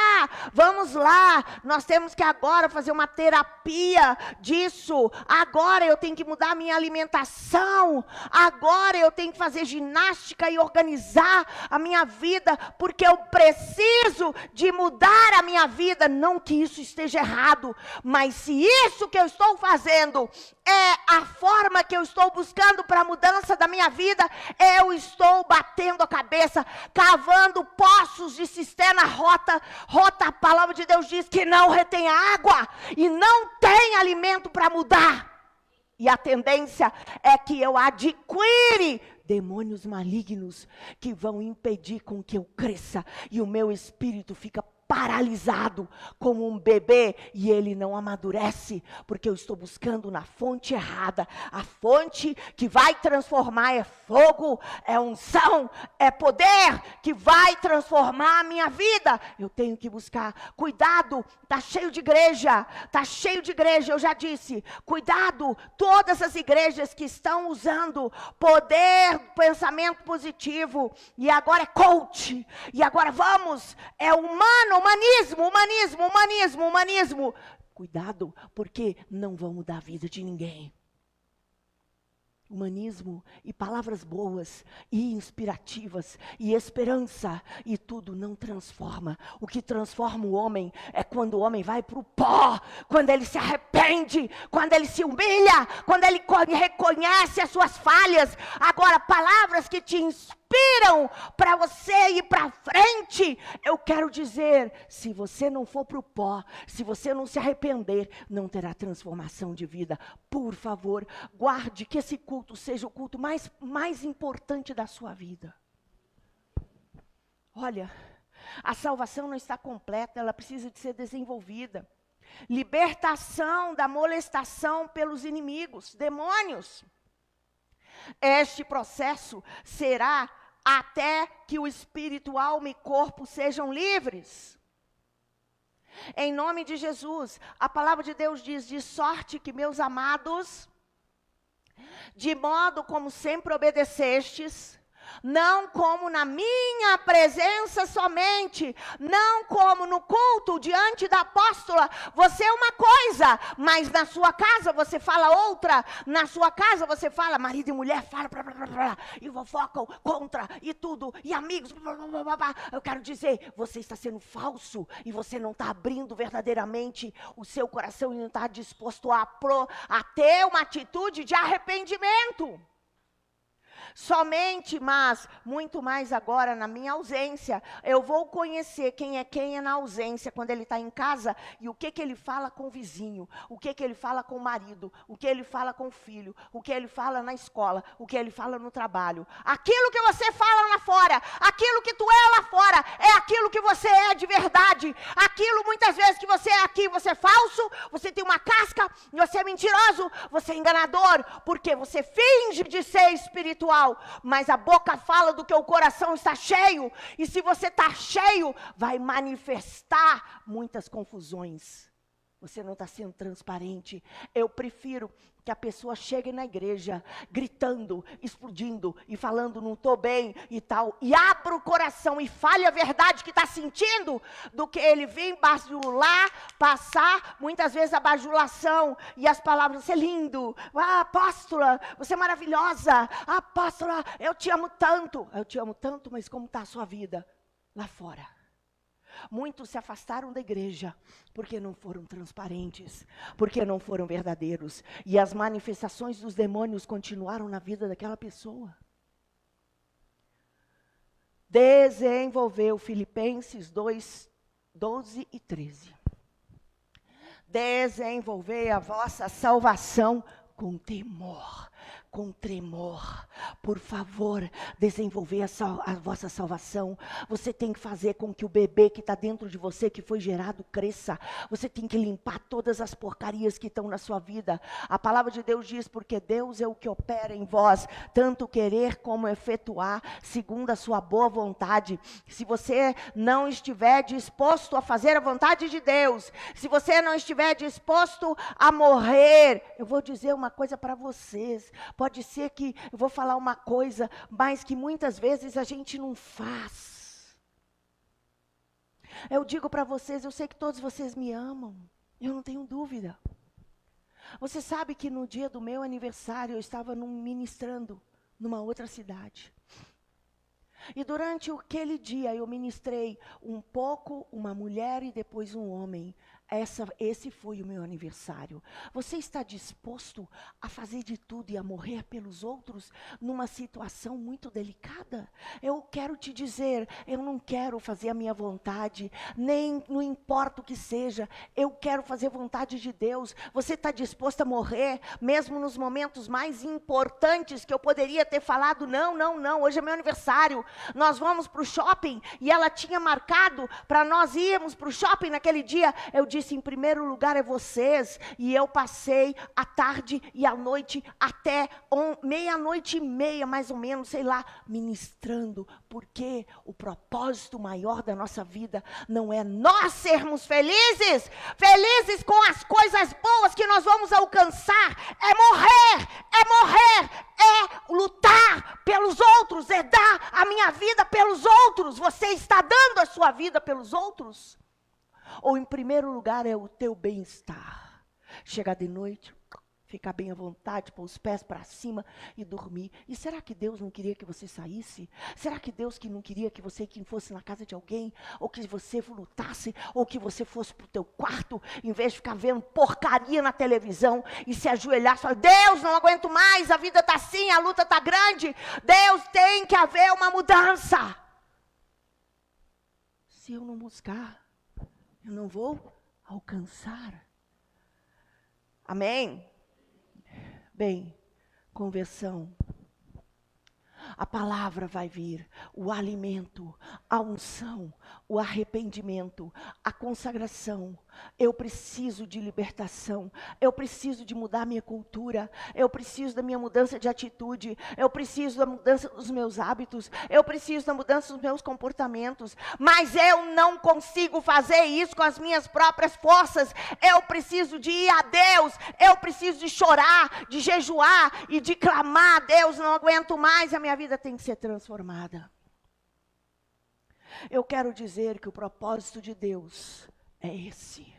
Vamos lá, nós temos que agora fazer uma terapia disso. Agora eu tenho que mudar a minha alimentação. Agora eu tenho que fazer ginástica e organizar a minha vida, porque eu preciso de mudar a minha vida. Não que isso esteja errado, mas se isso que eu estou fazendo é a forma que eu estou buscando para a mudança da minha vida, eu estou batendo a cabeça, cavando poços de cisterna rota. A palavra de Deus diz que não retém água e não tem alimento para mudar. E a tendência é que eu adquire demônios malignos que vão impedir com que eu cresça, e o meu espírito fica paralisado como um bebê e ele não amadurece, porque eu estou buscando na fonte errada. A fonte que vai transformar é fogo, é unção, é poder que vai transformar a minha vida. Eu tenho que buscar. Cuidado, tá cheio de igreja, eu já disse. Cuidado, todas as igrejas que estão usando poder, pensamento positivo, e agora é coach, e agora é humanismo. Cuidado, porque não vão mudar a vida de ninguém. Humanismo e palavras boas e inspirativas e esperança, e tudo não transforma. O que transforma o homem é quando o homem vai para o pó, quando ele se arrepende, quando ele se humilha, quando ele reconhece as suas falhas. Agora, palavras que te inspiram, inspiram para você ir para frente. Eu quero dizer, se você não for para o pó, se você não se arrepender, não terá transformação de vida. Por favor, guarde que esse culto seja o culto mais importante da sua vida. Olha, a salvação não está completa, ela precisa de ser desenvolvida. Libertação da molestação pelos inimigos, demônios. Este processo será até que o espírito, alma e corpo sejam livres. Em nome de Jesus, a palavra de Deus diz, de sorte que, meus amados, de modo como sempre obedecestes, não como na minha presença somente, não como no culto diante da apóstola, você é uma coisa, mas na sua casa você fala outra, na sua casa você fala, marido e mulher fala, e fofocam contra, e tudo, e amigos, eu quero dizer, você está sendo falso, e você não está abrindo verdadeiramente o seu coração, e não está disposto a ter uma atitude de arrependimento. Somente, mas muito mais agora na minha ausência, eu vou conhecer quem é na ausência, quando ele está em casa, e o que ele fala com o vizinho, o que ele fala com o marido, o que ele fala com o filho, o que ele fala na escola, o que ele fala no trabalho. Aquilo que você fala lá fora, aquilo que tu é lá fora, é aquilo que você é de verdade. Aquilo muitas vezes que você é aqui, você é falso, você tem uma casca, você é mentiroso, você é enganador, porque você finge de ser espiritual, mas a boca fala do que o coração está cheio, e se você está cheio, vai manifestar muitas confusões. Você não está sendo transparente. Eu prefiro que a pessoa chegue na igreja, gritando, explodindo, e falando, não estou bem, e tal, e abra o coração, e fale a verdade que está sentindo, do que ele vir bajular, passar, muitas vezes a bajulação, e as palavras, você é lindo, apóstola, você é maravilhosa, apóstola, eu te amo tanto, mas como está a sua vida lá fora? Muitos se afastaram da igreja, porque não foram transparentes, porque não foram verdadeiros, e as manifestações dos demônios continuaram na vida daquela pessoa. Desenvolveu Filipenses 2, 12 e 13. Desenvolvei a vossa salvação com temor, com tremor. Por favor, desenvolver a vossa salvação. Você tem que fazer com que o bebê que está dentro de você, que foi gerado, cresça. Você tem que limpar todas as porcarias que estão na sua vida. A palavra de Deus diz, porque Deus é o que opera em vós, tanto querer como efetuar, segundo a sua boa vontade. Se você não estiver disposto a fazer a vontade de Deus, se você não estiver disposto a morrer, eu vou dizer uma coisa para vocês. Pode ser que, eu vou falar uma coisa, mas que muitas vezes a gente não faz. Eu digo para vocês, eu sei que todos vocês me amam, eu não tenho dúvida. Você sabe que no dia do meu aniversário, eu estava ministrando numa outra cidade. E durante aquele dia, eu ministrei um pouco uma mulher e depois um homem. Esse foi o meu aniversário. Você está disposto a fazer de tudo e a morrer pelos outros numa situação muito delicada? Eu quero te dizer, eu não quero fazer a minha vontade, nem não importa o que seja, eu quero fazer a vontade de Deus. Você está disposto a morrer, mesmo nos momentos mais importantes que eu poderia ter falado, não, hoje é meu aniversário, nós vamos para o shopping, e ela tinha marcado para nós irmos para o shopping naquele dia. Eu disse, em primeiro lugar é vocês, e eu passei a tarde e a noite até meia-noite e meia, mais ou menos, sei lá, ministrando, porque o propósito maior da nossa vida não é nós sermos felizes com as coisas boas que nós vamos alcançar, é lutar pelos outros, é dar a minha vida pelos outros. Você está dando a sua vida pelos outros? Ou em primeiro lugar é o teu bem-estar? Chegar de noite, ficar bem à vontade, pôr os pés para cima e dormir. E será que Deus não queria que você saísse? Será que Deus que não queria que você fosse na casa de alguém? Ou que você lutasse? Ou que você fosse para o teu quarto, em vez de ficar vendo porcaria na televisão e se ajoelhar e falar, Deus, não aguento mais, a vida está assim, a luta está grande. Deus, tem que haver uma mudança. Se eu não buscar, eu não vou alcançar. Amém? Bem, conversão. A palavra vai vir, o alimento, a unção, o arrependimento, a consagração. Eu preciso de libertação, eu preciso de mudar minha cultura, eu preciso da minha mudança de atitude, eu preciso da mudança dos meus hábitos, eu preciso da mudança dos meus comportamentos, mas eu não consigo fazer isso com as minhas próprias forças. Eu preciso de ir a Deus, eu preciso de chorar, de jejuar e de clamar, Deus, não aguento mais, a minha vida tem que ser transformada. Eu quero dizer que o propósito de Deus é esse.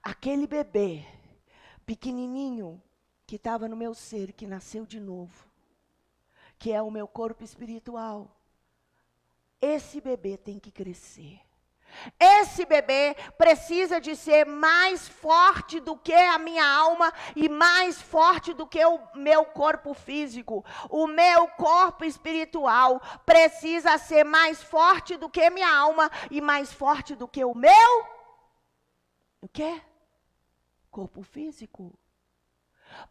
Aquele bebê pequenininho que estava no meu ser, que nasceu de novo, que é o meu corpo espiritual. Esse bebê tem que crescer. Esse bebê precisa de ser mais forte do que a minha alma e mais forte do que o meu corpo físico. O meu corpo espiritual precisa ser mais forte do que minha alma e mais forte do que o meu o quê? Corpo físico.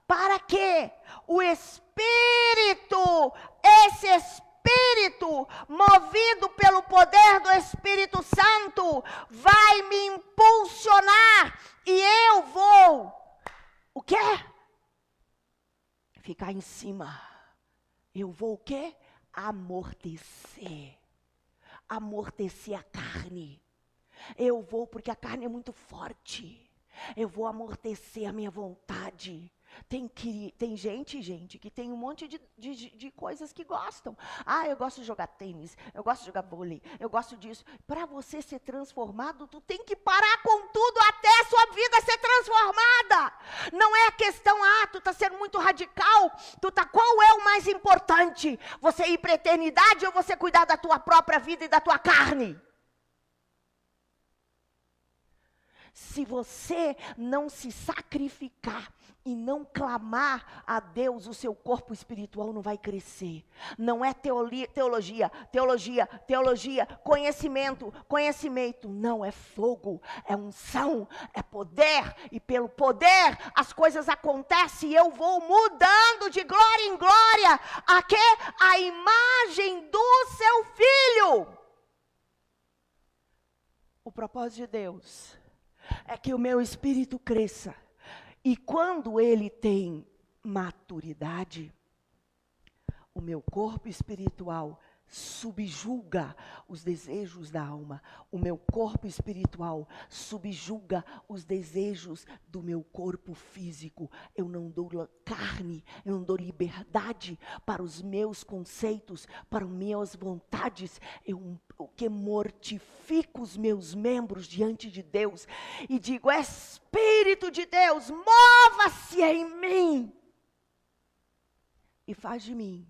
Para que o Espírito, esse Espírito, movido pelo poder do Espírito Santo, vai me impulsionar e eu vou, o quê? Ficar em cima. Eu vou o quê? Amortecer. Amortecer a carne. Eu vou porque a carne é muito forte. Eu vou amortecer a minha vontade. Tem gente que tem um monte de coisas que gostam. Ah, eu gosto de jogar tênis, eu gosto de jogar vôlei, eu gosto disso. Para você ser transformado, tu tem que parar com tudo até a sua vida ser transformada. Não é a questão, tu está sendo muito radical, qual é o mais importante? Você ir para a eternidade ou você cuidar da tua própria vida e da tua carne? Se você não se sacrificar e não clamar a Deus, o seu corpo espiritual não vai crescer. Não é teologia, conhecimento. Não, é fogo, é unção, é poder. E pelo poder as coisas acontecem e eu vou mudando de glória em glória. A imagem do seu filho. O propósito de Deus é que o meu espírito cresça. E quando ele tem maturidade, o meu corpo espiritual subjuga os desejos da alma. O meu corpo espiritual subjuga os desejos do meu corpo físico. Eu não dou carne, eu não dou liberdade para os meus conceitos, para as minhas vontades. Eu que mortifico os meus membros diante de Deus e digo, Espírito de Deus, mova-se em mim e faz de mim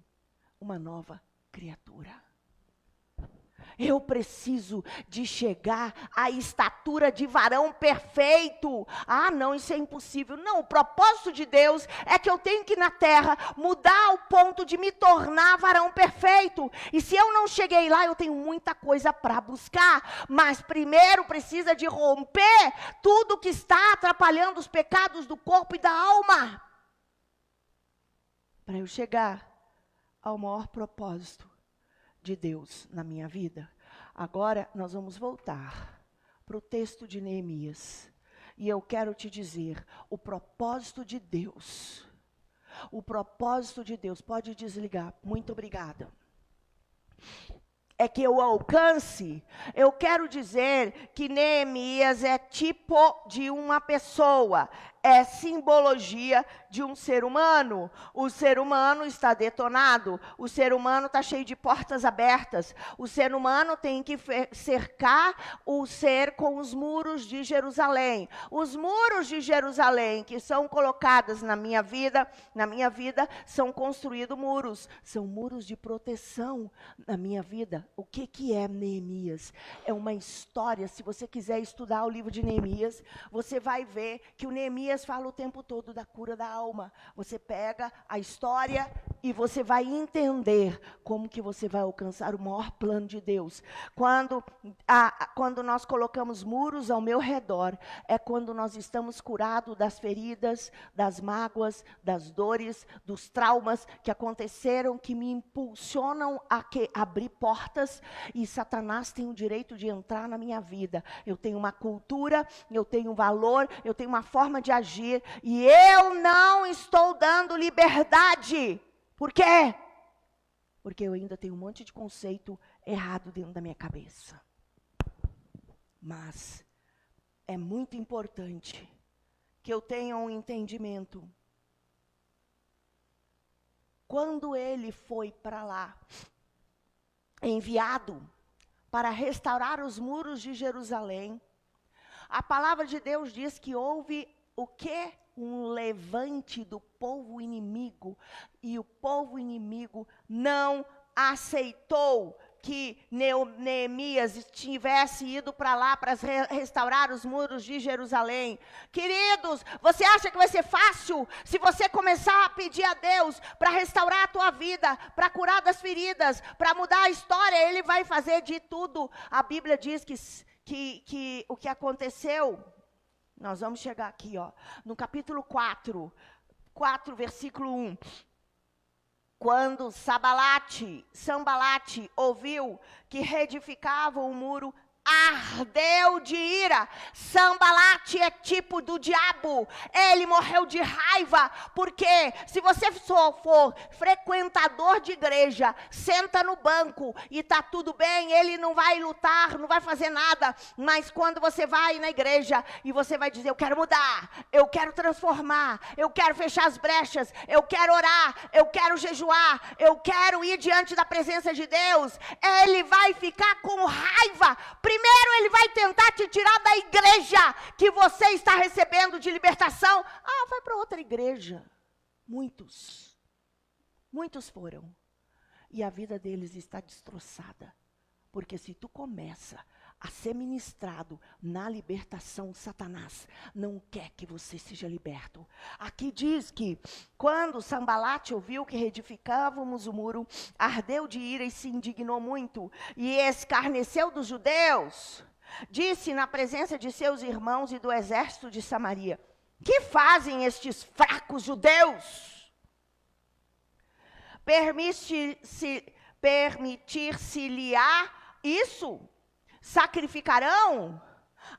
uma nova criatura. Eu preciso de chegar à estatura de varão perfeito. Não, isso é impossível. Não, o propósito de Deus é que eu tenho que ir na terra mudar o ponto de me tornar varão perfeito. E se eu não cheguei lá, eu tenho muita coisa para buscar. Mas primeiro precisa de romper tudo que está atrapalhando os pecados do corpo e da alma. Para eu chegar ao maior propósito de Deus na minha vida. Agora nós vamos voltar para o texto de Neemias. E eu quero te dizer, o propósito de Deus, pode desligar, muito obrigada. É que eu alcance, eu quero dizer que Neemias é tipo de uma pessoa. é simbologia de um ser humano. O ser humano está detonado, o ser humano está cheio de portas abertas, o ser humano tem que cercar o ser com os muros de Jerusalém. Os muros de Jerusalém que são colocados na minha vida, são construídos muros, são muros de proteção na minha vida. O que é Neemias? É uma história. Se você quiser estudar o livro de Neemias, você vai ver que o Neemias fala o tempo todo da cura da alma. Você pega a história e você vai entender como que você vai alcançar o maior plano de Deus. Quando nós colocamos muros ao meu redor, é quando nós estamos curados das feridas, das mágoas, das dores, dos traumas que aconteceram, que me impulsionam a abrir portas, e Satanás tem o direito de entrar na minha vida. Eu tenho uma cultura, eu tenho um valor, eu tenho uma forma de agir, e eu não estou dando liberdade. Por quê? Porque eu ainda tenho um monte de conceito errado dentro da minha cabeça. Mas é muito importante que eu tenha um entendimento. Quando ele foi para lá, enviado para restaurar os muros de Jerusalém, a palavra de Deus diz que houve o quê? Um levante do povo inimigo, e o povo inimigo não aceitou que Neemias tivesse ido para lá para restaurar os muros de Jerusalém. Queridos, você acha que vai ser fácil se você começar a pedir a Deus para restaurar a tua vida, para curar das feridas, para mudar a história? Ele vai fazer de tudo. A Bíblia diz que o que aconteceu, nós vamos chegar aqui, no capítulo 4, versículo 1. Quando Sambalate ouviu que reedificavam o muro, ardeu de ira. Sambalate é tipo do diabo. Ele morreu de raiva, porque se você for frequentador de igreja, senta no banco e está tudo bem, ele não vai lutar, não vai fazer nada. Mas quando você vai na igreja e você vai dizer: eu quero mudar, eu quero transformar, eu quero fechar as brechas, eu quero orar, eu quero jejuar, eu quero ir diante da presença de Deus, ele vai ficar com raiva. Primeiro ele vai tentar te tirar da igreja que você está recebendo de libertação. Vai para outra igreja. Muitos foram. E a vida deles está destroçada. Porque se tu começa a ser ministrado na libertação, Satanás não quer que você seja liberto. Aqui diz que quando Sambalate ouviu que reedificávamos o muro, ardeu de ira e se indignou muito, e escarneceu dos judeus. Disse na presença de seus irmãos e do exército de Samaria: que fazem estes fracos judeus? Permitir-se-lhe-á isso? Sacrificarão?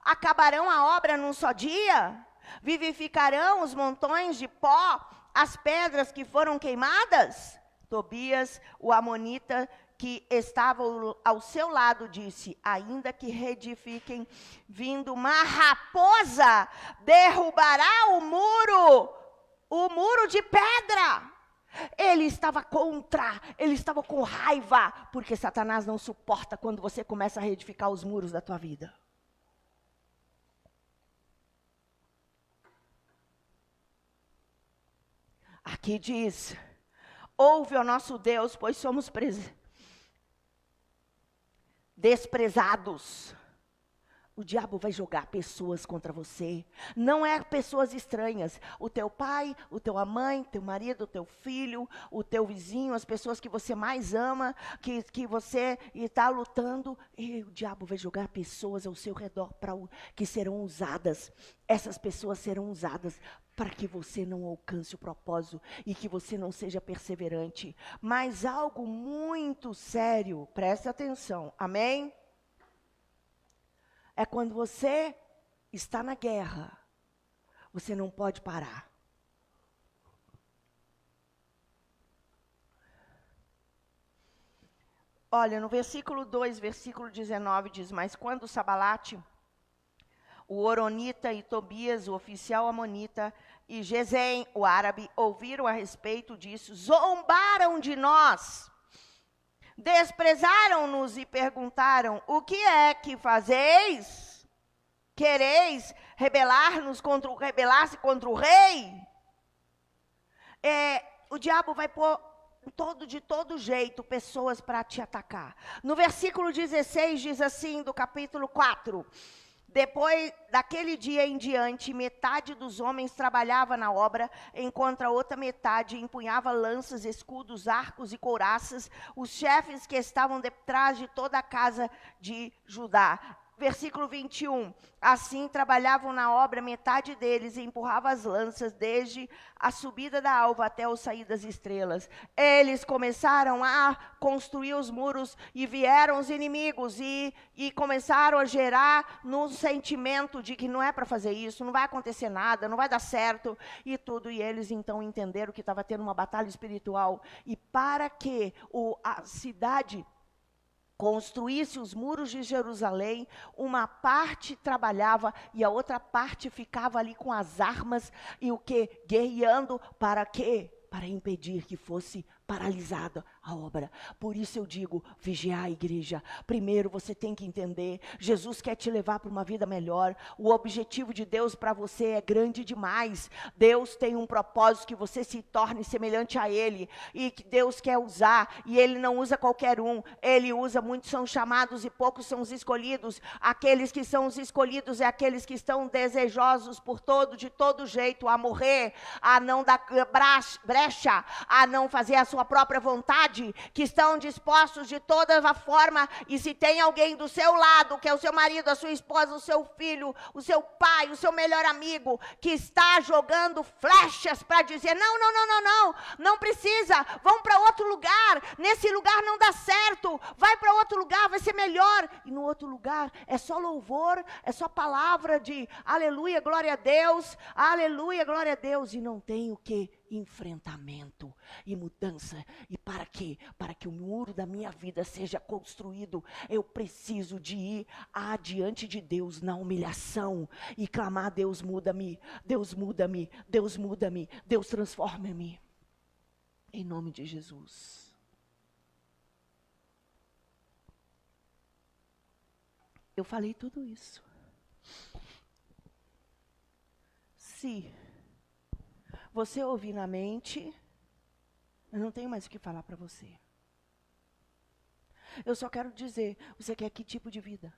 Acabarão a obra num só dia? Vivificarão os montões de pó, as pedras que foram queimadas? Tobias, o amonita, que estava ao seu lado, disse: ainda que reedifiquem, vindo uma raposa, derrubará o muro de pedra. Ele estava ele estava com raiva, porque Satanás não suporta quando você começa a reedificar os muros da tua vida. Aqui diz: ouve ao nosso Deus, pois somos desprezados. O diabo vai jogar pessoas contra você. Não é pessoas estranhas. O teu pai, a tua mãe, teu marido, o teu filho, o teu vizinho, as pessoas que você mais ama, que você está lutando. E o diabo vai jogar pessoas ao seu redor que serão usadas. Essas pessoas serão usadas para que você não alcance o propósito e que você não seja perseverante. Mas algo muito sério, preste atenção, amém? É quando você está na guerra, você não pode parar. Olha, no versículo 2, versículo 19, diz: mas quando Sambalate O Horonita e Tobias, o oficial amonita, e Gesem, o árabe, ouviram a respeito disso, zombaram de nós, desprezaram-nos e perguntaram: o que é que fazeis? Quereis rebelar-se contra o rei? O diabo vai pôr de todo jeito pessoas para te atacar. No versículo 16 diz assim, do capítulo 4: depois daquele dia em diante, metade dos homens trabalhava na obra, enquanto a outra metade empunhava lanças, escudos, arcos e couraças, os chefes que estavam detrás de toda a casa de Judá. Versículo 21, assim trabalhavam na obra metade deles e empurrava as lanças desde a subida da alva até o sair das estrelas. Eles começaram a construir os muros e vieram os inimigos e começaram a gerar no sentimento de que não é para fazer isso, não vai acontecer nada, não vai dar certo e tudo. E eles então entenderam que estava tendo uma batalha espiritual e para que a cidade construísse os muros de Jerusalém, uma parte trabalhava e a outra parte ficava ali com as armas e o que? Guerreando para quê? Para impedir que fosse paralisada a obra. Por isso eu digo, vigiar a igreja. Primeiro você tem que entender, Jesus quer te levar para uma vida melhor. O objetivo de Deus para você é grande demais. Deus tem um propósito que você se torne semelhante a Ele. E que Deus quer usar. E Ele não usa qualquer um. Ele usa, muitos são chamados e poucos são os escolhidos. Aqueles que são os escolhidos é aqueles que estão desejosos de todo jeito, a morrer, a não dar brecha, a não fazer a sua própria vontade, que estão dispostos de toda a forma, e se tem alguém do seu lado, que é o seu marido, a sua esposa, o seu filho, o seu pai, o seu melhor amigo, que está jogando flechas para dizer, não precisa, vão para outro lugar, nesse lugar não dá certo, vai para outro lugar, vai ser melhor, e no outro lugar é só louvor, é só palavra de aleluia, glória a Deus, aleluia, glória a Deus, e não tem o que? Enfrentamento e mudança. E para quê? Para que o muro da minha vida seja construído, eu preciso de ir adiante de Deus na humilhação e clamar: Deus muda-me, Deus muda-me, Deus muda-me, Deus transforma-me. Em nome de Jesus. Eu falei tudo isso. Se você ouvir na mente, eu não tenho mais o que falar para você. Eu só quero dizer, você quer que tipo de vida?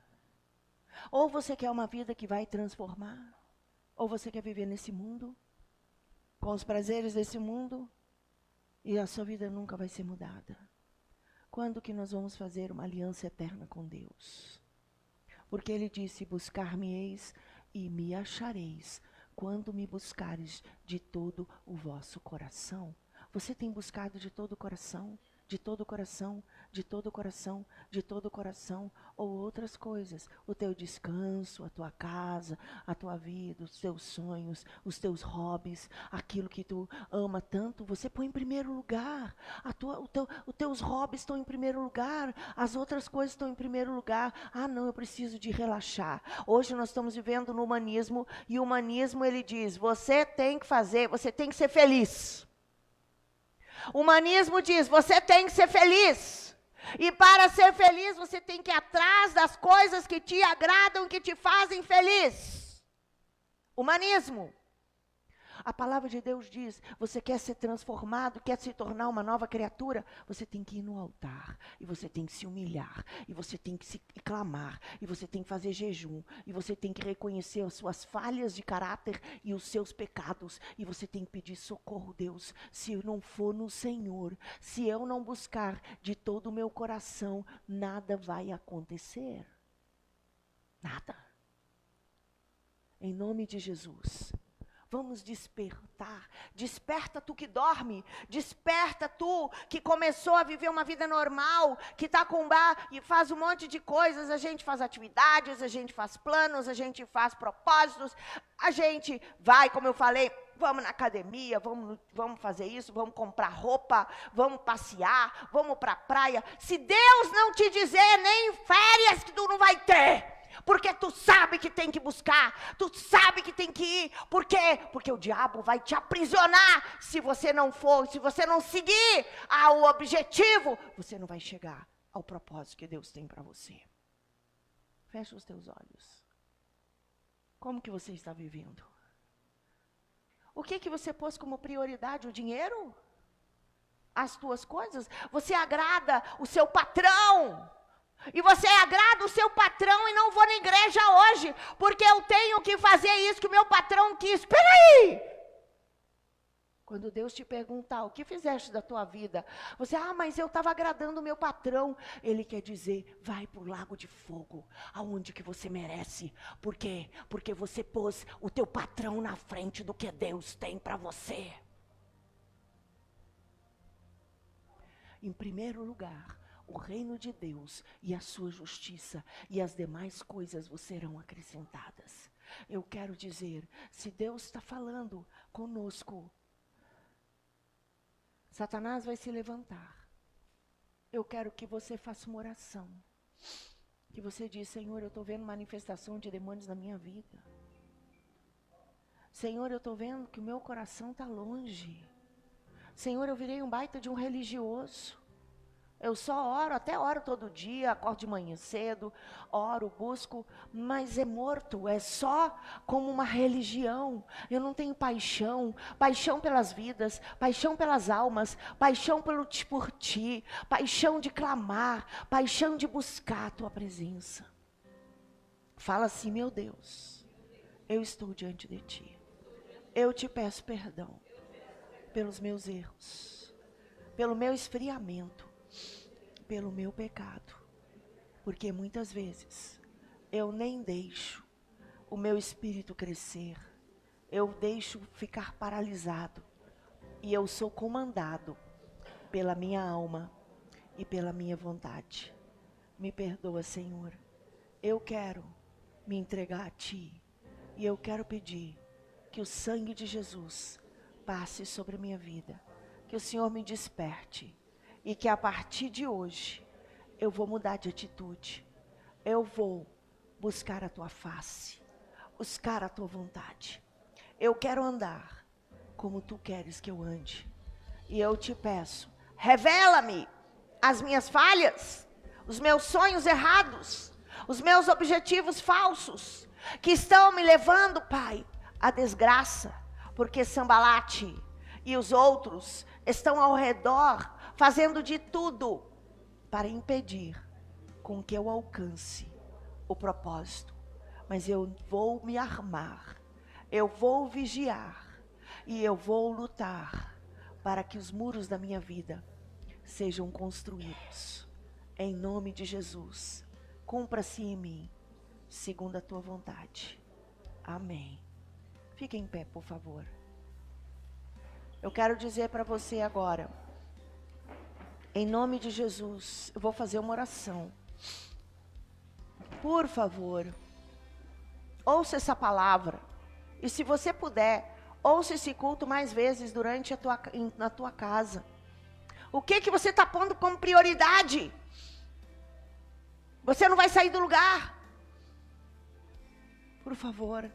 Ou você quer uma vida que vai transformar, ou você quer viver nesse mundo, com os prazeres desse mundo, e a sua vida nunca vai ser mudada. Quando que nós vamos fazer uma aliança eterna com Deus? Porque Ele disse, buscar-me-eis e me achareis, quando me buscares de todo o vosso coração. Você tem buscado de todo o coração? De todo o coração, de todo o coração, de todo o coração, ou outras coisas, o teu descanso, a tua casa, a tua vida, os teus sonhos, os teus hobbies, aquilo que tu ama tanto, você põe em primeiro lugar, os teus hobbies estão em primeiro lugar, as outras coisas estão em primeiro lugar. Ah não, eu preciso de relaxar. Hoje nós estamos vivendo no humanismo, e o humanismo ele diz, você tem que ser feliz. O humanismo diz, você tem que ser feliz. E para ser feliz, você tem que ir atrás das coisas que te agradam, que te fazem feliz. Humanismo. A palavra de Deus diz, você quer ser transformado, quer se tornar uma nova criatura, você tem que ir no altar, e você tem que se humilhar, e você tem que se clamar, e você tem que fazer jejum, e você tem que reconhecer as suas falhas de caráter e os seus pecados, e você tem que pedir socorro, Deus, se eu não for no Senhor, se eu não buscar de todo o meu coração, nada vai acontecer. Nada. Em nome de Jesus. Vamos despertar. Desperta tu que dorme. Desperta tu que começou a viver uma vida normal, que está com bar e faz um monte de coisas. A gente faz atividades, a gente faz planos, a gente faz propósitos. A gente vai, como eu falei, vamos na academia, vamos fazer isso, vamos comprar roupa, vamos passear, vamos para a praia. Se Deus não te dizer, nem férias que tu não vai ter. Porque tu sabe que tem que buscar, tu sabe que tem que ir. Por quê? Porque o diabo vai te aprisionar. Se você não for, se você não seguir ao objetivo, você não vai chegar ao propósito que Deus tem para você. Fecha os teus olhos. Como que você está vivendo? O que você pôs como prioridade? O dinheiro? As tuas coisas? Você agrada o seu patrão. E você agrada o seu patrão e não vou na igreja hoje, porque eu tenho que fazer isso que o meu patrão quis. Espera aí! Quando Deus te perguntar, o que fizeste da tua vida? Você, mas eu estava agradando o meu patrão. Ele quer dizer, vai para o lago de fogo, aonde que você merece. Por quê? Porque você pôs o teu patrão na frente do que Deus tem para você. Em primeiro lugar, o reino de Deus e a sua justiça, e as demais coisas vos serão acrescentadas. Eu quero dizer, se Deus está falando conosco, Satanás vai se levantar. Eu quero que você faça uma oração. Que você diz, Senhor, eu estou vendo manifestação de demônios na minha vida. Senhor, eu estou vendo que o meu coração está longe. Senhor, eu virei um baita de um religioso. Eu só oro, até oro todo dia, acordo de manhã cedo, oro, busco, mas é morto, é só como uma religião. Eu não tenho paixão, paixão pelas vidas, paixão pelas almas, paixão por ti, paixão de clamar, paixão de buscar a tua presença. Fala assim, meu Deus, eu estou diante de ti. Eu te peço perdão pelos meus erros, pelo meu esfriamento, pelo meu pecado, porque muitas vezes eu nem deixo o meu espírito crescer, eu deixo ficar paralisado, e eu sou comandado pela minha alma e pela minha vontade. Me perdoa, Senhor, eu quero me entregar a Ti, e eu quero pedir que o sangue de Jesus passe sobre a minha vida, que o Senhor me desperte, e que a partir de hoje, eu vou mudar de atitude. Eu vou buscar a tua face, buscar a tua vontade. Eu quero andar como tu queres que eu ande. E eu te peço, revela-me as minhas falhas, os meus sonhos errados, os meus objetivos falsos, que estão me levando, Pai, à desgraça, porque Sambalate e os outros estão ao redor, fazendo de tudo para impedir com que eu alcance o propósito. Mas eu vou me armar, eu vou vigiar e eu vou lutar para que os muros da minha vida sejam construídos. Em nome de Jesus, cumpra-se em mim, segundo a tua vontade. Amém. Fique em pé, por favor. Eu quero dizer para você agora, em nome de Jesus, eu vou fazer uma oração. Por favor, ouça essa palavra. E se você puder, ouça esse culto mais vezes durante na tua casa. O que você está pondo como prioridade? Você não vai sair do lugar. Por favor.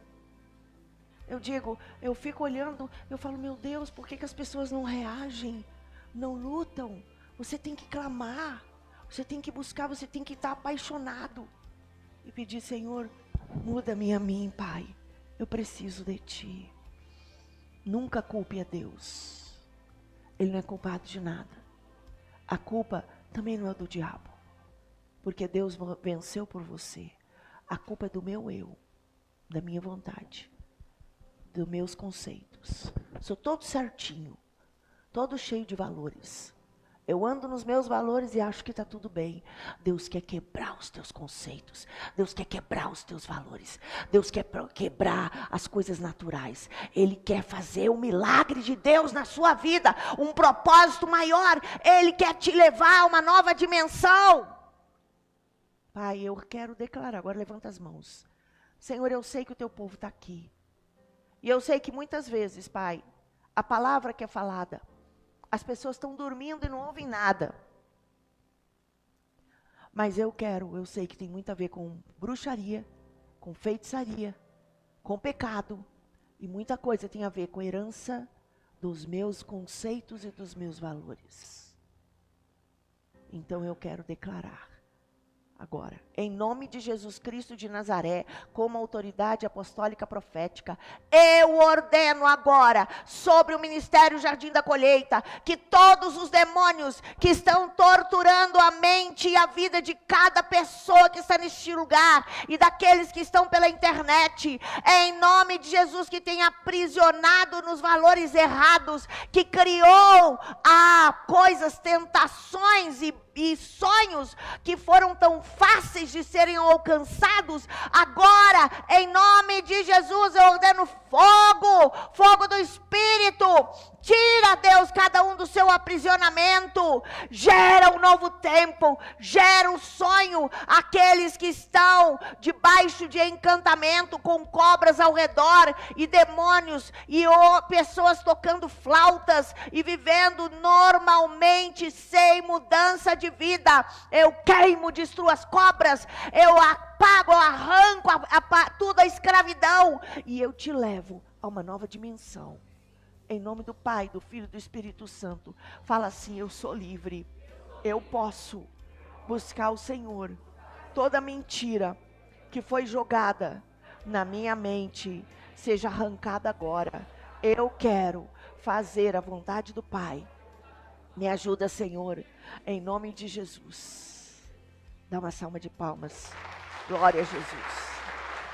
Eu digo, eu fico olhando, eu falo, meu Deus, por que as pessoas não reagem? Não lutam? Você tem que clamar, você tem que buscar, você tem que estar apaixonado. E pedir, Senhor, muda-me a mim, Pai. Eu preciso de Ti. Nunca culpe a Deus. Ele não é culpado de nada. A culpa também não é do diabo. Porque Deus venceu por você. A culpa é do meu eu, da minha vontade, dos meus conceitos. Sou todo certinho, todo cheio de valores. Eu ando nos meus valores e acho que está tudo bem. Deus quer quebrar os teus conceitos. Deus quer quebrar os teus valores. Deus quer quebrar as coisas naturais. Ele quer fazer o milagre de Deus na sua vida. Um propósito maior. Ele quer te levar a uma nova dimensão. Pai, eu quero declarar. Agora levanta as mãos. Senhor, eu sei que o teu povo está aqui. E eu sei que muitas vezes, Pai, a palavra que é falada, as pessoas estão dormindo e não ouvem nada. Mas eu sei que tem muito a ver com bruxaria, com feitiçaria, com pecado. E muita coisa tem a ver com herança dos meus conceitos e dos meus valores. Então eu quero declarar agora, em nome de Jesus Cristo de Nazaré, como autoridade apostólica profética, eu ordeno agora, sobre o Ministério Jardim da Colheita, que todos os demônios que estão torturando a mente e a vida de cada pessoa que está neste lugar, e daqueles que estão pela internet, em nome de Jesus, que tem aprisionado nos valores errados, que criou coisas, tentações e sonhos que foram tão fáceis de serem alcançados, agora, em nome de Jesus, eu ordeno fogo do Espírito, tira, Deus, cada um do seu aprisionamento, gera um novo tempo, gera um sonho, aqueles que estão debaixo de encantamento, com cobras ao redor, e demônios, e pessoas tocando flautas, e vivendo normalmente, sem mudança de vida, eu queimo, destruo as cobras, eu apago, eu arranco tudo a escravidão, e eu te levo a uma nova dimensão. Em nome do Pai, do Filho e do Espírito Santo. Fala assim: eu sou livre. Eu posso buscar o Senhor. Toda mentira que foi jogada na minha mente, seja arrancada agora. Eu quero fazer a vontade do Pai. Me ajuda, Senhor, em nome de Jesus. Dá uma salva de palmas. Glória a Jesus.